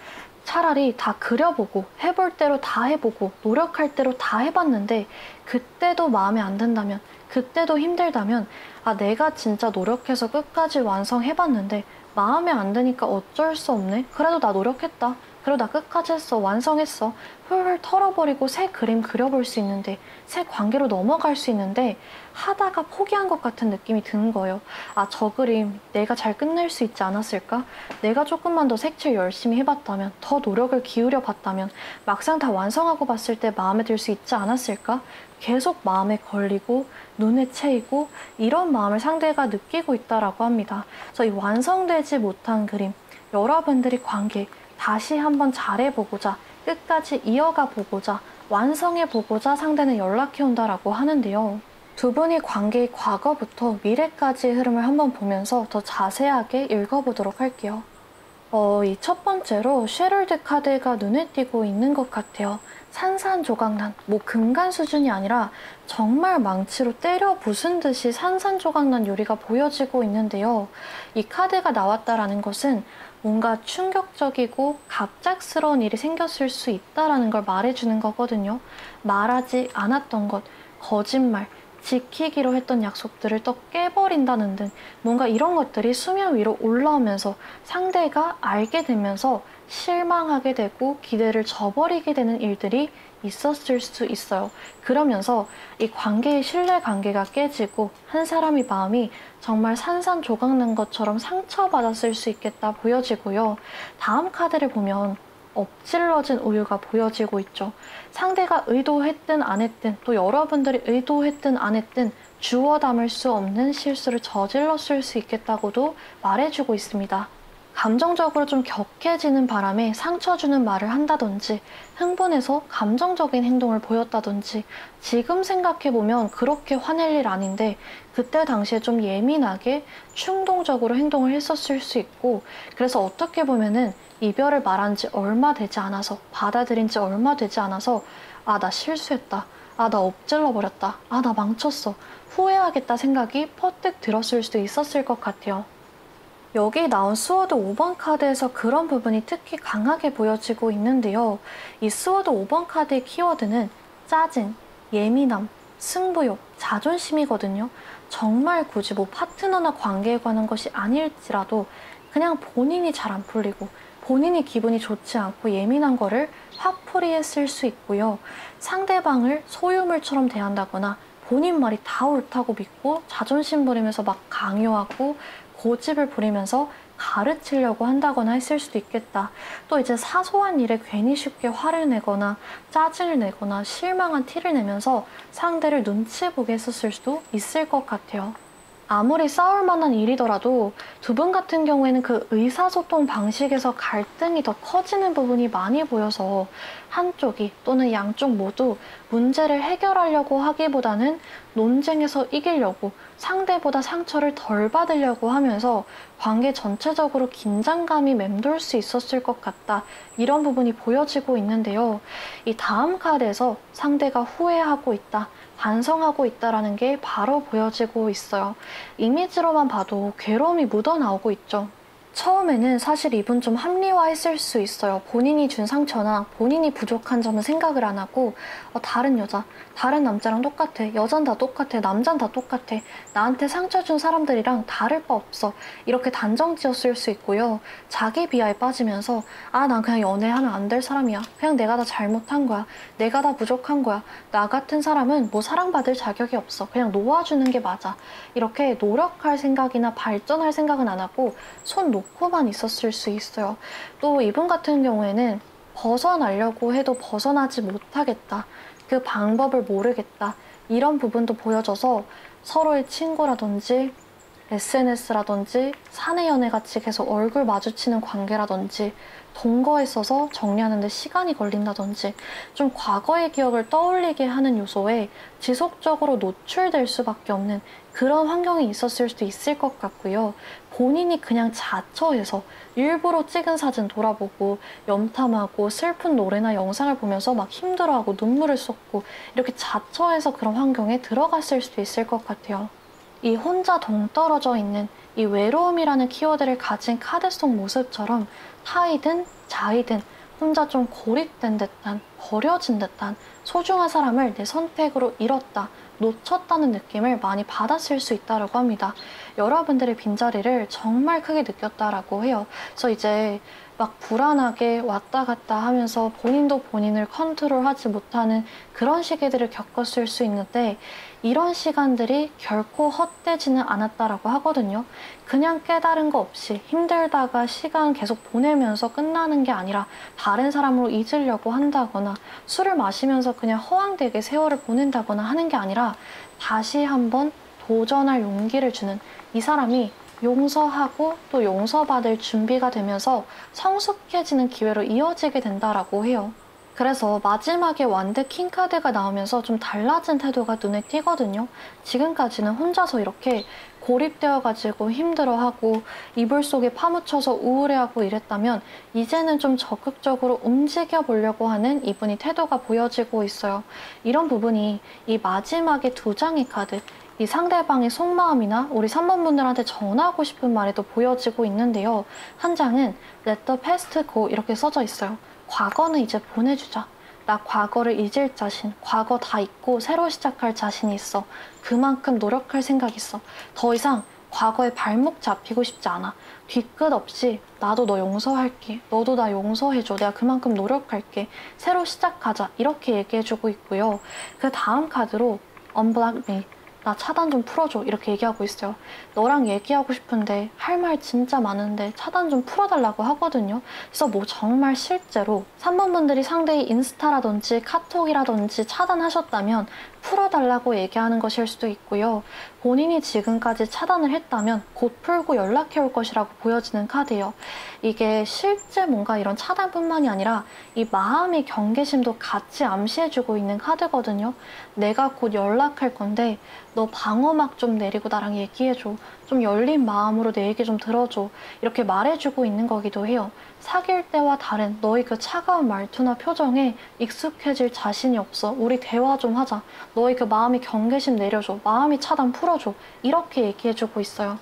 차라리 다 그려보고 해볼 대로 다 해보고 노력할 대로 다 해봤는데 그때도 마음에 안 든다면, 그때도 힘들다면, 아, 내가 진짜 노력해서 끝까지 완성해봤는데 마음에 안 드니까 어쩔 수 없네, 그래도 나 노력했다, 그리고 나 끝까지 했어. 완성했어. 훌훌 털어버리고 새 그림 그려볼 수 있는데, 새 관계로 넘어갈 수 있는데 하다가 포기한 것 같은 느낌이 드는 거예요. 아, 저 그림 내가 잘 끝낼 수 있지 않았을까? 내가 조금만 더 색칠 열심히 해봤다면, 더 노력을 기울여 봤다면 막상 다 완성하고 봤을 때 마음에 들 수 있지 않았을까? 계속 마음에 걸리고 눈에 채이고 이런 마음을 상대가 느끼고 있다라고 합니다. 그래서 이 완성되지 못한 그림, 여러분들이 관계 다시 한번 잘해보고자, 끝까지 이어가 보고자, 완성해 보고자 상대는 연락해 온다라고 하는데요. 두 분이 관계의 과거부터 미래까지의 흐름을 한번 보면서 더 자세하게 읽어보도록 할게요. 이 첫 번째로 쉐럴드 카드가 눈에 띄고 있는 것 같아요. 산산조각난, 뭐 금간 수준이 아니라 정말 망치로 때려 부순 듯이 산산조각난 요리가 보여지고 있는데요. 이 카드가 나왔다라는 것은 뭔가 충격적이고 갑작스러운 일이 생겼을 수 있다라는 걸 말해주는 거거든요. 말하지 않았던 것, 거짓말, 지키기로 했던 약속들을 또 깨버린다는 등 뭔가 이런 것들이 수면 위로 올라오면서 상대가 알게 되면서 실망하게 되고 기대를 저버리게 되는 일들이 있었을 수 있어요. 그러면서 이 관계의 신뢰관계가 깨지고 한 사람의 마음이 정말 산산조각난 것처럼 상처받았을 수 있겠다 보여지고요. 다음 카드를 보면 엎질러진 우유가 보여지고 있죠. 상대가 의도했든 안 했든, 또 여러분들이 의도했든 안 했든 주워 담을 수 없는 실수를 저질렀을 수 있겠다고도 말해주고 있습니다. 감정적으로 좀 격해지는 바람에 상처 주는 말을 한다든지, 흥분해서 감정적인 행동을 보였다든지, 지금 생각해보면 그렇게 화낼 일 아닌데 그때 당시에 좀 예민하게 충동적으로 행동을 했었을 수 있고, 그래서 어떻게 보면은 이별을 말한 지 얼마 되지 않아서, 받아들인 지 얼마 되지 않아서 아, 나 실수했다, 아, 나 엎질러 버렸다, 아, 나 망쳤어, 후회하겠다 생각이 퍼뜩 들었을 수도 있었을 것 같아요. 여기 나온 스워드 5번 카드에서 그런 부분이 특히 강하게 보여지고 있는데요. 이 스워드 5번 카드의 키워드는 짜증, 예민함, 승부욕, 자존심이거든요. 정말 굳이 뭐 파트너나 관계에 관한 것이 아닐지라도 그냥 본인이 잘 안 풀리고 본인이 기분이 좋지 않고 예민한 거를 화풀이에 쓸 수 있고요. 상대방을 소유물처럼 대한다거나 본인 말이 다 옳다고 믿고 자존심 부리면서 막 강요하고 고집을 부리면서 가르치려고 한다거나 했을 수도 있겠다. 또 이제 사소한 일에 괜히 쉽게 화를 내거나 짜증을 내거나 실망한 티를 내면서 상대를 눈치 보게 했었을 수도 있을 것 같아요. 아무리 싸울 만한 일이더라도 두 분 같은 경우에는 그 의사소통 방식에서 갈등이 더 커지는 부분이 많이 보여서 한쪽이 또는 양쪽 모두 문제를 해결하려고 하기보다는 논쟁에서 이기려고, 상대보다 상처를 덜 받으려고 하면서 관계 전체적으로 긴장감이 맴돌 수 있었을 것 같다. 이런 부분이 보여지고 있는데요. 이 다음 카드에서 상대가 후회하고 있다, 반성하고 있다라는 게 바로 보여지고 있어요. 이미지로만 봐도 괴로움이 묻어나오고 있죠. 처음에는 사실 이분 좀 합리화했을 수 있어요. 본인이 준 상처나 본인이 부족한 점은 생각을 안 하고 다른 여자, 다른 남자랑 똑같아. 여잔 다 똑같아. 남잔 다 똑같아. 나한테 상처 준 사람들이랑 다를 바 없어. 이렇게 단정 지었을 수 있고요. 자기 비하에 빠지면서 아, 난 그냥 연애하면 안 될 사람이야. 그냥 내가 다 잘못한 거야. 내가 다 부족한 거야. 나 같은 사람은 뭐 사랑받을 자격이 없어. 그냥 놓아주는 게 맞아. 이렇게 노력할 생각이나 발전할 생각은 안 하고 손 놓고만 있었을 수 있어요. 또 이분 같은 경우에는 벗어나려고 해도 벗어나지 못하겠다. 그 방법을 모르겠다. 이런 부분도 보여져서 서로의 친구라든지 SNS라든지 사내 연애 같이 계속 얼굴 마주치는 관계라든지 동거에 있어서 정리하는 데 시간이 걸린다든지 좀 과거의 기억을 떠올리게 하는 요소에 지속적으로 노출될 수밖에 없는 그런 환경이 있었을 수도 있을 것 같고요. 본인이 그냥 자처해서 일부러 찍은 사진 돌아보고 염탐하고 슬픈 노래나 영상을 보면서 막 힘들어하고 눈물을 쏟고 이렇게 자처해서 그런 환경에 들어갔을 수도 있을 것 같아요. 이 혼자 동떨어져 있는 이 외로움이라는 키워드를 가진 카드 속 모습처럼 타이든 자이든 혼자 좀 고립된 듯한, 버려진 듯한 소중한 사람을 내 선택으로 잃었다, 놓쳤다는 느낌을 많이 받았을 수 있다고 합니다. 여러분들의 빈자리를 정말 크게 느꼈다라고 해요. 그래서 이제 막 불안하게 왔다 갔다 하면서 본인도 본인을 컨트롤하지 못하는 그런 시기들을 겪었을 수 있는데, 이런 시간들이 결코 헛되지는 않았다라고 하거든요. 그냥 깨달은 거 없이 힘들다가 시간 계속 보내면서 끝나는 게 아니라 다른 사람으로 잊으려고 한다거나 술을 마시면서 그냥 허황되게 세월을 보낸다거나 하는 게 아니라 다시 한번 도전할 용기를 주는, 이 사람이 용서하고 또 용서받을 준비가 되면서 성숙해지는 기회로 이어지게 된다라고 해요. 그래서 마지막에 완드 킹 카드가 나오면서 좀 달라진 태도가 눈에 띄거든요. 지금까지는 혼자서 이렇게 고립되어가지고 힘들어하고 이불 속에 파묻혀서 우울해하고 이랬다면, 이제는 좀 적극적으로 움직여 보려고 하는 이분이 태도가 보여지고 있어요. 이런 부분이 이 마지막에 두 장의 카드, 이 상대방의 속마음이나 우리 3번 분들한테 전하고 싶은 말에도 보여지고 있는데요. 한 장은 Let the past go 이렇게 써져 있어요. 과거는 이제 보내주자. 나 과거를 잊을 자신, 과거 다 잊고 새로 시작할 자신이 있어. 그만큼 노력할 생각 있어. 더 이상 과거에 발목 잡히고 싶지 않아. 뒤끝 없이 나도 너 용서할게. 너도 나 용서해줘. 내가 그만큼 노력할게. 새로 시작하자. 이렇게 얘기해주고 있고요. 그 다음 카드로 Unblock me. 나 차단 좀 풀어줘. 이렇게 얘기하고 있어요. 너랑 얘기하고 싶은데 할 말 진짜 많은데 차단 좀 풀어달라고 하거든요. 그래서 뭐 정말 실제로 3번 분들이 상대의 인스타라든지 카톡이라든지 차단하셨다면 풀어달라고 얘기하는 것일 수도 있고요. 본인이 지금까지 차단을 했다면 곧 풀고 연락해 올 것이라고 보여지는 카드예요. 이게 실제 뭔가 이런 차단뿐만이 아니라 이 마음의 경계심도 같이 암시해주고 있는 카드거든요. 내가 곧 연락할 건데 너 방어막 좀 내리고 나랑 얘기해줘. 좀 열린 마음으로 내 얘기 좀 들어줘. 이렇게 말해주고 있는 거기도 해요. 사귈 때와 다른 너의 그 차가운 말투나 표정에 익숙해질 자신이 없어. 우리 대화 좀 하자. 너의 그 마음의 경계심 내려줘. 마음의 차단 풀어줘. 이렇게 얘기해주고 있어요.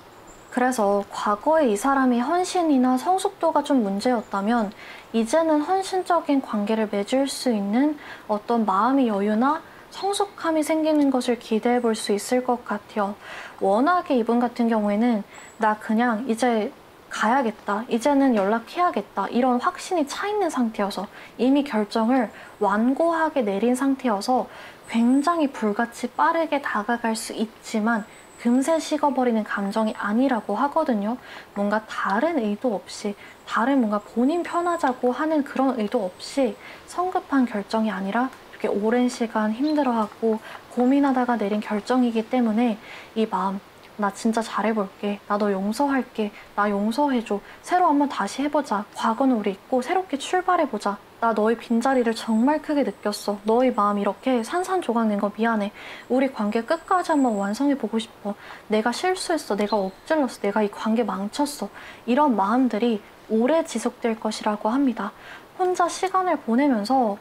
그래서 과거에 이 사람이 헌신이나 성숙도가 좀 문제였다면, 이제는 헌신적인 관계를 맺을 수 있는 어떤 마음의 여유나 성숙함이 생기는 것을 기대해 볼 수 있을 것 같아요. 워낙에 이분 같은 경우에는 나 그냥 이제 가야겠다, 이제는 연락해야겠다, 이런 확신이 차 있는 상태여서, 이미 결정을 완고하게 내린 상태여서 굉장히 불같이 빠르게 다가갈 수 있지만 금세 식어버리는 감정이 아니라고 하거든요. 뭔가 다른 의도 없이, 다른 뭔가 본인 편하자고 하는 그런 의도 없이 성급한 결정이 아니라 이렇게 오랜 시간 힘들어하고 고민하다가 내린 결정이기 때문에 이 마음, 나 진짜 잘해볼게. 나 너 용서할게. 나 용서해줘. 새로 한번 다시 해보자. 과거는 우리 잊고 새롭게 출발해보자. 나 너의 빈자리를 정말 크게 느꼈어. 너의 마음 이렇게 산산조각 낸 거 미안해. 우리 관계 끝까지 한번 완성해보고 싶어. 내가 실수했어. 내가 엎질렀어. 내가 이 관계 망쳤어. 이런 마음들이 오래 지속될 것이라고 합니다. 혼자 시간을 보내면서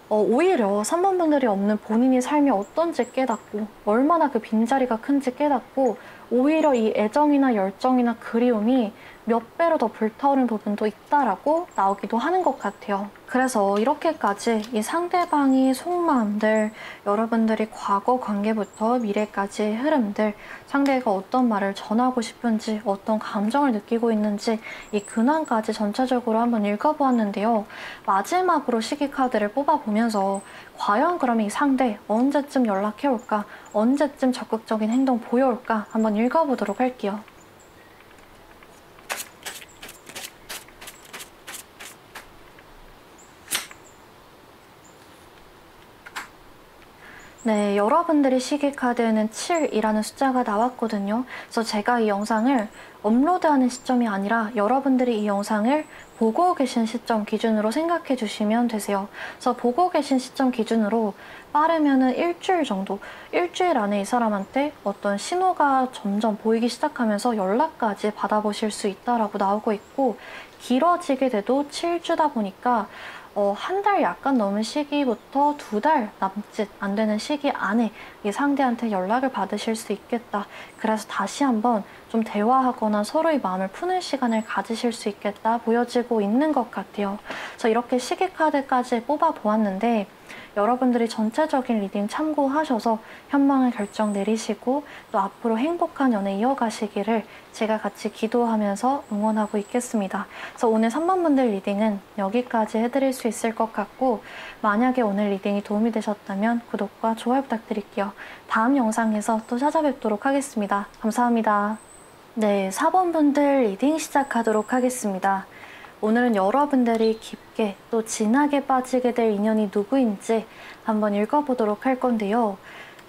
오히려 3번 분들이 없는 본인의 삶이 어떤지 깨닫고, 얼마나 그 빈자리가 큰지 깨닫고, 오히려 이 애정이나 열정이나 그리움이 몇 배로 더 불타오르는 부분도 있다라고 나오기도 하는 것 같아요. 그래서 이렇게까지 이 상대방의 속마음들, 여러분들이 과거 관계부터 미래까지의 흐름들, 상대가 어떤 말을 전하고 싶은지, 어떤 감정을 느끼고 있는지, 이 근황까지 전체적으로 한번 읽어보았는데요. 마지막으로 시기 카드를 뽑아보면서 과연 그러면 이 상대 언제쯤 연락해올까? 언제쯤 적극적인 행동 보여올까? 한번 읽어보도록 할게요. 네, 여러분들의 시기 카드에는 7이라는 숫자가 나왔거든요. 그래서 제가 이 영상을 업로드하는 시점이 아니라 여러분들이 이 영상을 보고 계신 시점 기준으로 생각해 주시면 되세요. 그래서 보고 계신 시점 기준으로 빠르면은 일주일 정도, 일주일 안에 이 사람한테 어떤 신호가 점점 보이기 시작하면서 연락까지 받아보실 수 있다라고 나오고 있고, 길어지게 돼도 7주다 보니까 한 달 약간 넘은 시기부터 2달 남짓 안 되는 시기 안에 이 상대한테 연락을 받으실 수 있겠다. 그래서 다시 한번 좀 대화하거나 서로의 마음을 푸는 시간을 가지실 수 있겠다 보여지고 있는 것 같아요. 그래서 이렇게 시기 카드까지 뽑아 보았는데, 여러분들이 전체적인 리딩 참고하셔서 현명한 결정 내리시고 또 앞으로 행복한 연애 이어가시기를 제가 같이 기도하면서 응원하고 있겠습니다. 그래서 오늘 3번 분들 리딩은 여기까지 해드릴 수 있을 것 같고, 만약에 오늘 리딩이 도움이 되셨다면 구독과 좋아요 부탁드릴게요. 다음 영상에서 또 찾아뵙도록 하겠습니다. 감사합니다. 네, 4번 분들 리딩 시작하도록 하겠습니다. 오늘은 여러분들이 깊게 또 진하게 빠지게 될 인연이 누구인지 한번 읽어보도록 할 건데요.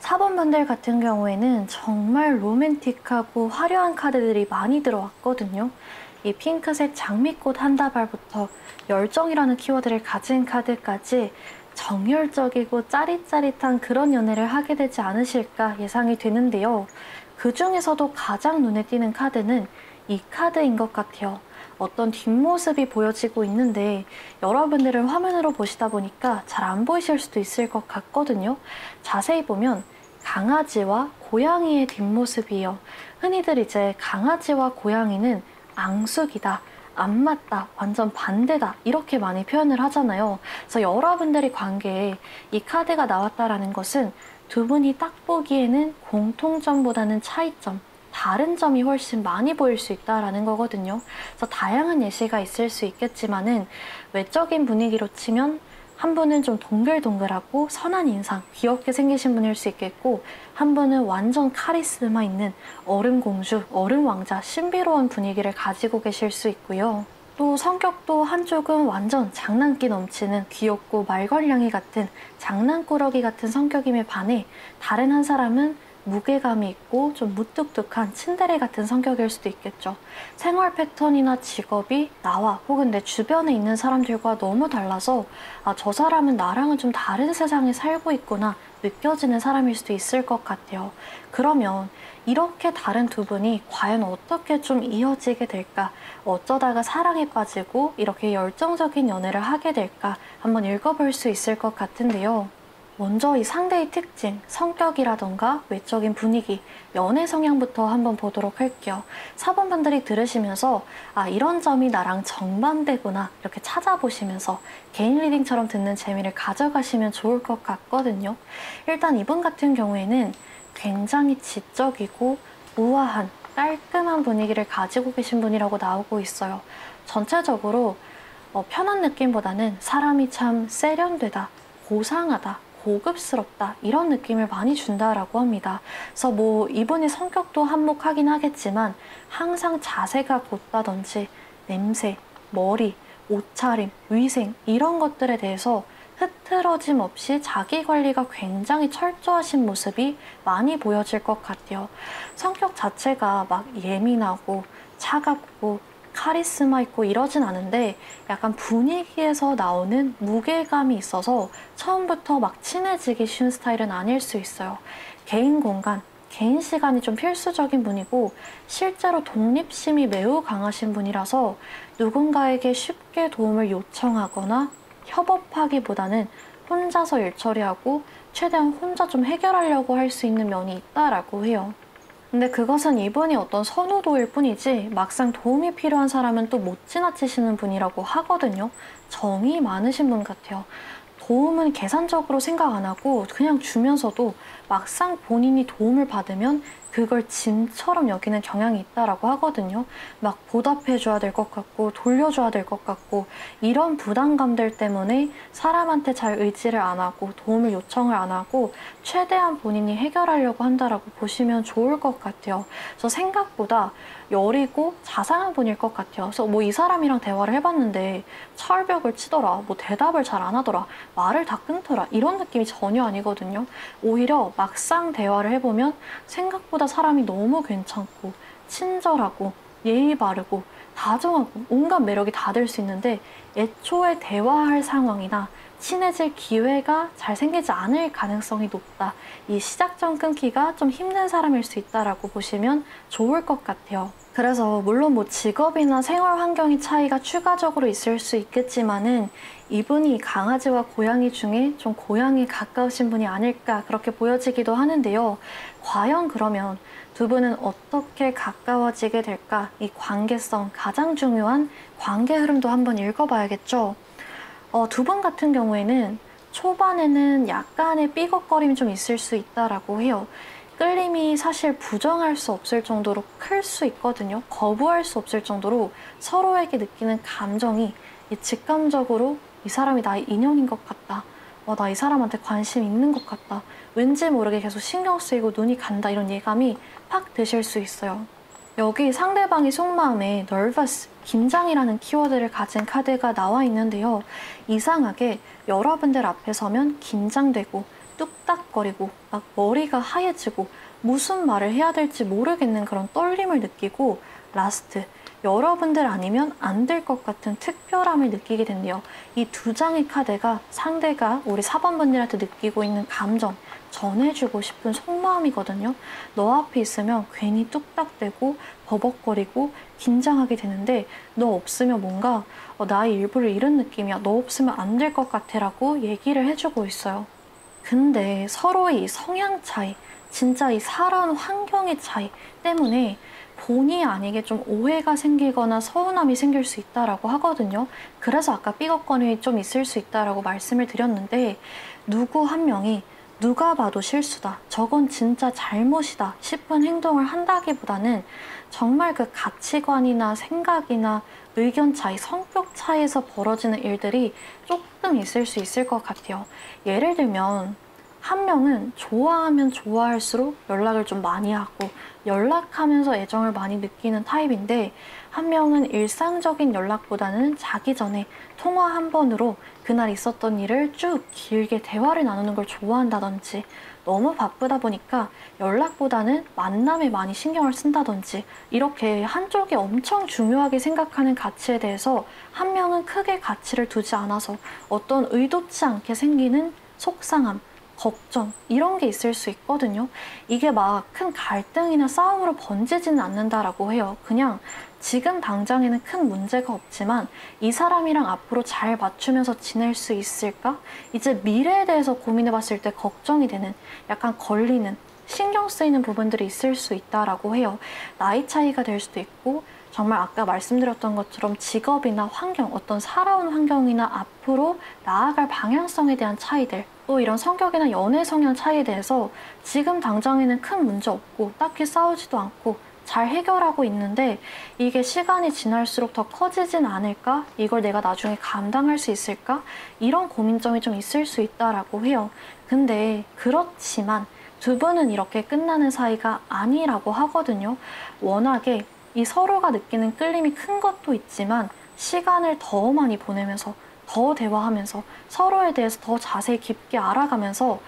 4번 분들 같은 경우에는 정말 로맨틱하고 화려한 카드들이 많이 들어왔거든요. 이 핑크색 장미꽃 한 다발부터 열정이라는 키워드를 가진 카드까지 정열적이고 짜릿짜릿한 그런 연애를 하게 되지 않으실까 예상이 되는데요. 그 중에서도 가장 눈에 띄는 카드는 이 카드인 것 같아요. 어떤 뒷모습이 보여지고 있는데 여러분들은 화면으로 보시다 보니까 잘 안 보이실 수도 있을 것 같거든요. 자세히 보면 강아지와 고양이의 뒷모습이에요. 흔히들 이제 강아지와 고양이는 앙숙이다, 안 맞다, 완전 반대다 이렇게 많이 표현을 하잖아요. 그래서 여러분들의 관계에 이 카드가 나왔다라는 것은 두 분이 딱 보기에는 공통점보다는 차이점, 다른 점이 훨씬 많이 보일 수 있다라는 거거든요. 그래서 다양한 예시가 있을 수 있겠지만은 외적인 분위기로 치면 한 분은 좀 동글동글하고 선한 인상, 귀엽게 생기신 분일 수 있겠고, 한 분은 완전 카리스마 있는 얼음공주, 얼음왕자, 신비로운 분위기를 가지고 계실 수 있고요. 또 성격도 한쪽은 완전 장난기 넘치는 귀엽고 말괄량이 같은 장난꾸러기 같은 성격임에 반해 다른 한 사람은 무게감이 있고 좀 무뚝뚝한 츤데레 같은 성격일 수도 있겠죠. 생활 패턴이나 직업이 나와 혹은 내 주변에 있는 사람들과 너무 달라서 저 사람은 나랑은 좀 다른 세상에 살고 있구나 느껴지는 사람일 수도 있을 것 같아요. 그러면 이렇게 다른 두 분이 과연 어떻게 좀 이어지게 될까? 어쩌다가 사랑에 빠지고 이렇게 열정적인 연애를 하게 될까? 한번 읽어볼 수 있을 것 같은데요. 먼저 이 상대의 특징, 성격이라던가 외적인 분위기, 연애 성향부터 한번 보도록 할게요. 4번 분들이 들으시면서 이런 점이 나랑 정반대구나 이렇게 찾아보시면서 개인 리딩처럼 듣는 재미를 가져가시면 좋을 것 같거든요. 일단 이분 같은 경우에는 굉장히 지적이고 우아한 깔끔한 분위기를 가지고 계신 분이라고 나오고 있어요. 전체적으로 편한 느낌보다는 사람이 참 세련되다, 고상하다, 고급스럽다 이런 느낌을 많이 준다라고 합니다. 그래서 이분의 성격도 한몫하긴 하겠지만 항상 자세가 곧다든지 냄새, 머리, 옷차림, 위생 이런 것들에 대해서 흐트러짐 없이 자기 관리가 굉장히 철저하신 모습이 많이 보여질 것 같아요. 성격 자체가 막 예민하고 차갑고 카리스마 있고 이러진 않은데 약간 분위기에서 나오는 무게감이 있어서 처음부터 막 친해지기 쉬운 스타일은 아닐 수 있어요. 개인 공간, 개인 시간이 좀 필수적인 분이고 실제로 독립심이 매우 강하신 분이라서 누군가에게 쉽게 도움을 요청하거나 협업하기보다는 혼자서 일 처리하고 최대한 혼자 좀 해결하려고 할 수 있는 면이 있다라고 해요. 근데 그것은 이분이 어떤 선호도일 뿐이지 막상 도움이 필요한 사람은 또 못 지나치시는 분이라고 하거든요. 정이 많으신 분 같아요. 도움은 계산적으로 생각 안 하고 그냥 주면서도 막상 본인이 도움을 받으면 그걸 짐처럼 여기는 경향이 있다라고 하거든요. 막 보답해줘야 될 것 같고 돌려줘야 될 것 같고 이런 부담감들 때문에 사람한테 잘 의지를 안 하고 도움을 요청을 안 하고 최대한 본인이 해결하려고 한다라고 보시면 좋을 것 같아요. 그래서 생각보다 여리고 자상한 분일 것 같아요. 그래서 이 사람이랑 대화를 해봤는데 철벽을 치더라, 대답을 잘 안 하더라, 말을 다 끊더라 이런 느낌이 전혀 아니거든요. 오히려 막상 대화를 해보면 생각보다 사람이 너무 괜찮고 친절하고 예의 바르고 다정하고 온갖 매력이 다 될 수 있는데 애초에 대화할 상황이나 친해질 기회가 잘 생기지 않을 가능성이 높다. 이 시작점 끊기가 좀 힘든 사람일 수 있다라고 보시면 좋을 것 같아요. 그래서 물론 직업이나 생활 환경의 차이가 추가적으로 있을 수 있겠지만은 이분이 강아지와 고양이 중에 좀 고양이에 가까우신 분이 아닐까 그렇게 보여지기도 하는데요. 과연 그러면 두 분은 어떻게 가까워지게 될까? 이 관계성, 가장 중요한 관계 흐름도 한번 읽어봐야겠죠. 두 분 같은 경우에는 초반에는 약간의 삐걱거림이 좀 있을 수 있다라고 해요. 끌림이 사실 부정할 수 없을 정도로 클 수 있거든요. 거부할 수 없을 정도로 서로에게 느끼는 감정이 직감적으로 이 사람이 나의 인연인 것 같다. 나 이 사람한테 관심 있는 것 같다. 왠지 모르게 계속 신경 쓰이고 눈이 간다. 이런 예감이 팍 드실 수 있어요. 여기 상대방의 속마음에 nervous, 긴장이라는 키워드를 가진 카드가 나와 있는데요. 이상하게 여러분들 앞에 서면 긴장되고 뚝딱거리고 막 머리가 하얘지고 무슨 말을 해야 될지 모르겠는 그런 떨림을 느끼고 라스트, 여러분들 아니면 안 될 것 같은 특별함을 느끼게 된대요. 이 두 장의 카드가 상대가 우리 4번 분들한테 느끼고 있는 감정, 전해주고 싶은 속마음이거든요. 너 앞에 있으면 괜히 뚝딱대고 버벅거리고 긴장하게 되는데 너 없으면 뭔가 나의 일부를 잃은 느낌이야. 너 없으면 안 될 것 같아 라고 얘기를 해주고 있어요. 근데 서로의 이 성향 차이, 진짜 이 살아온 환경의 차이 때문에 본의 아니게 좀 오해가 생기거나 서운함이 생길 수 있다라고 하거든요. 그래서 아까 삐걱거림이 좀 있을 수 있다라고 말씀을 드렸는데 누구 한 명이 누가 봐도 실수다, 저건 진짜 잘못이다 싶은 행동을 한다기보다는 정말 그 가치관이나 생각이나 의견 차이, 성격 차이에서 벌어지는 일들이 조금 있을 수 있을 것 같아요. 예를 들면 한 명은 좋아하면 좋아할수록 연락을 좀 많이 하고 연락하면서 애정을 많이 느끼는 타입인데 한 명은 일상적인 연락보다는 자기 전에 통화 한 번으로 그날 있었던 일을 쭉 길게 대화를 나누는 걸 좋아한다든지 너무 바쁘다 보니까 연락보다는 만남에 많이 신경을 쓴다든지 이렇게 한쪽이 엄청 중요하게 생각하는 가치에 대해서 한 명은 크게 가치를 두지 않아서 어떤 의도치 않게 생기는 속상함, 걱정 이런 게 있을 수 있거든요. 이게 막 큰 갈등이나 싸움으로 번지지는 않는다라고 해요. 그냥 지금 당장에는 큰 문제가 없지만 이 사람이랑 앞으로 잘 맞추면서 지낼 수 있을까? 이제 미래에 대해서 고민해 봤을 때 걱정이 되는, 약간 걸리는, 신경 쓰이는 부분들이 있을 수 있다라고 해요. 나이 차이가 될 수도 있고 정말 아까 말씀드렸던 것처럼 직업이나 환경, 어떤 살아온 환경이나 앞으로 나아갈 방향성에 대한 차이들, 또 이런 성격이나 연애 성향 차이에 대해서 지금 당장에는 큰 문제 없고 딱히 싸우지도 않고 잘 해결하고 있는데 이게 시간이 지날수록 더 커지진 않을까? 이걸 내가 나중에 감당할 수 있을까? 이런 고민점이 좀 있을 수 있다라고 해요. 근데 그렇지만 두 분은 이렇게 끝나는 사이가 아니라고 하거든요. 워낙에 이 서로가 느끼는 끌림이 큰 것도 있지만 시간을 더 많이 보내면서 더 대화하면서 서로에 대해서 더 자세히 깊게 알아가면서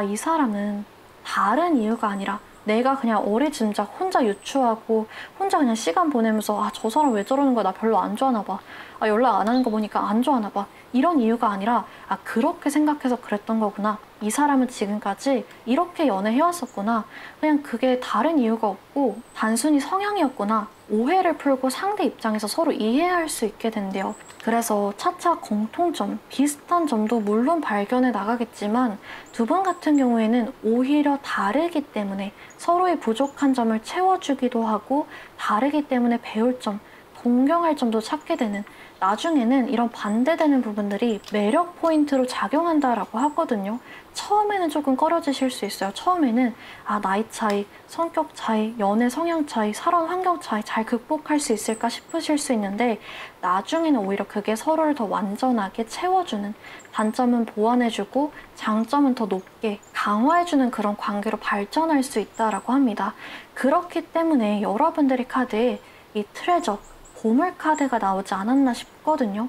이 사람은 다른 이유가 아니라 내가 그냥 어리짐작 혼자 유추하고 혼자 그냥 시간 보내면서 저 사람 왜 저러는 거야, 나 별로 안 좋아하나 봐, 연락 안 하는 거 보니까 안 좋아하나 봐, 이런 이유가 아니라 그렇게 생각해서 그랬던 거구나, 이 사람은 지금까지 이렇게 연애해왔었구나, 그냥 그게 다른 이유가 없고 단순히 성향이었구나, 오해를 풀고 상대 입장에서 서로 이해할 수 있게 된대요. 그래서 차차 공통점, 비슷한 점도 물론 발견해 나가겠지만 두 분 같은 경우에는 오히려 다르기 때문에 서로의 부족한 점을 채워주기도 하고 다르기 때문에 배울 점, 동경할 점도 찾게 되는, 나중에는 이런 반대되는 부분들이 매력 포인트로 작용한다라고 하거든요. 처음에는 조금 꺼려지실 수 있어요. 처음에는 나이 차이, 성격 차이, 연애 성향 차이, 살아온 환경 차이 잘 극복할 수 있을까 싶으실 수 있는데 나중에는 오히려 그게 서로를 더 완전하게 채워주는, 단점은 보완해주고 장점은 더 높게 강화해주는 그런 관계로 발전할 수 있다라고 합니다. 그렇기 때문에 여러분들의 카드에 이 트레저, 보물 카드가 나오지 않았나 싶거든요.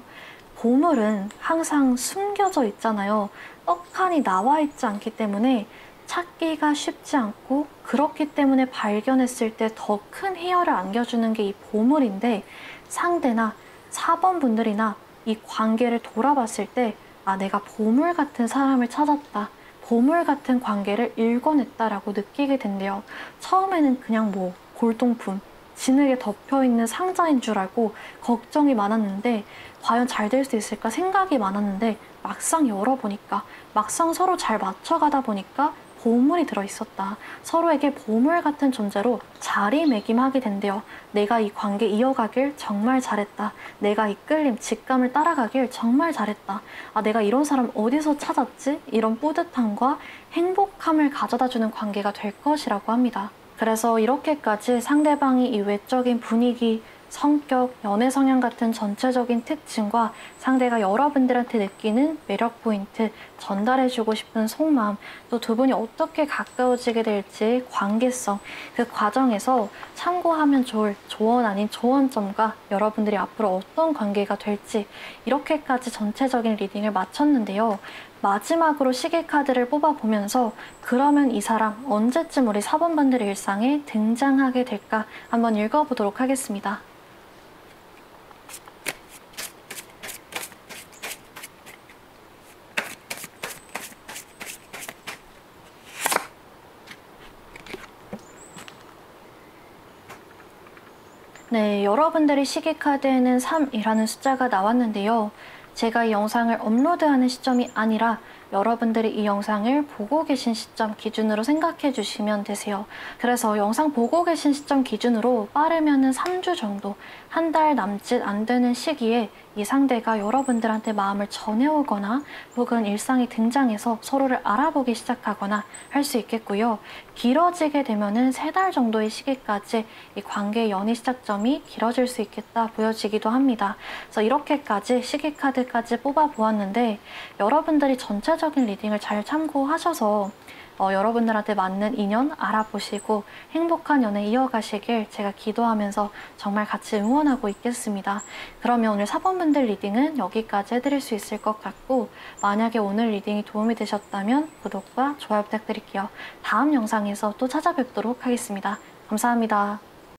보물은 항상 숨겨져 있잖아요. 떡하니 나와 있지 않기 때문에 찾기가 쉽지 않고, 그렇기 때문에 발견했을 때 더 큰 희열을 안겨주는 게 이 보물인데 상대나 4번 분들이나 이 관계를 돌아봤을 때 내가 보물 같은 사람을 찾았다, 보물 같은 관계를 일궈냈다라고 느끼게 된대요. 처음에는 그냥 골동품, 진흙에 덮여있는 상자인 줄 알고 걱정이 많았는데 과연 잘 될 수 있을까 생각이 많았는데 막상 열어보니까, 막상 서로 잘 맞춰가다 보니까 보물이 들어있었다. 서로에게 보물 같은 존재로 자리매김하게 된대요. 내가 이 관계 이어가길 정말 잘했다. 내가 이 끌림, 직감을 따라가길 정말 잘했다. 아, 내가 이런 사람 어디서 찾았지? 이런 뿌듯함과 행복함을 가져다주는 관계가 될 것이라고 합니다. 그래서 이렇게까지 상대방이 이 외적인 분위기, 성격, 연애 성향 같은 전체적인 특징과 상대가 여러분들한테 느끼는 매력 포인트, 전달해주고 싶은 속마음, 또 두 분이 어떻게 가까워지게 될지 관계성, 그 과정에서 참고하면 좋을 조언 아닌 조언점과 여러분들이 앞으로 어떤 관계가 될지 이렇게까지 전체적인 리딩을 마쳤는데요. 마지막으로 시계 카드를 뽑아보면서 그러면 이 사람 언제쯤 우리 4번분들의 일상에 등장하게 될까 한번 읽어보도록 하겠습니다. 네, 여러분들의 시계카드에는 3이라는 숫자가 나왔는데요. 제가 이 영상을 업로드하는 시점이 아니라 여러분들이 이 영상을 보고 계신 시점 기준으로 생각해 주시면 되세요. 그래서 영상 보고 계신 시점 기준으로 빠르면은 3주 정도, 한 달 남짓 안 되는 시기에 이 상대가 여러분들한테 마음을 전해오거나 혹은 일상에 등장해서 서로를 알아보기 시작하거나 할 수 있겠고요. 길어지게 되면은 3달 정도의 시기까지 이 관계의 연애 시작점이 길어질 수 있겠다 보여지기도 합니다. 그래서 이렇게까지 시기카드까지 뽑아보았는데 여러분들이 전체적인 리딩을 잘 참고하셔서 여러분들한테 맞는 인연 알아보시고 행복한 연애 이어가시길 제가 기도하면서 정말 같이 응원하고 있겠습니다. 그러면 오늘 4번분들 리딩은 여기까지 해드릴 수 있을 것 같고 만약에 오늘 리딩이 도움이 되셨다면 구독과 좋아요 부탁드릴게요. 다음 영상에서 또 찾아뵙도록 하겠습니다. 감사합니다.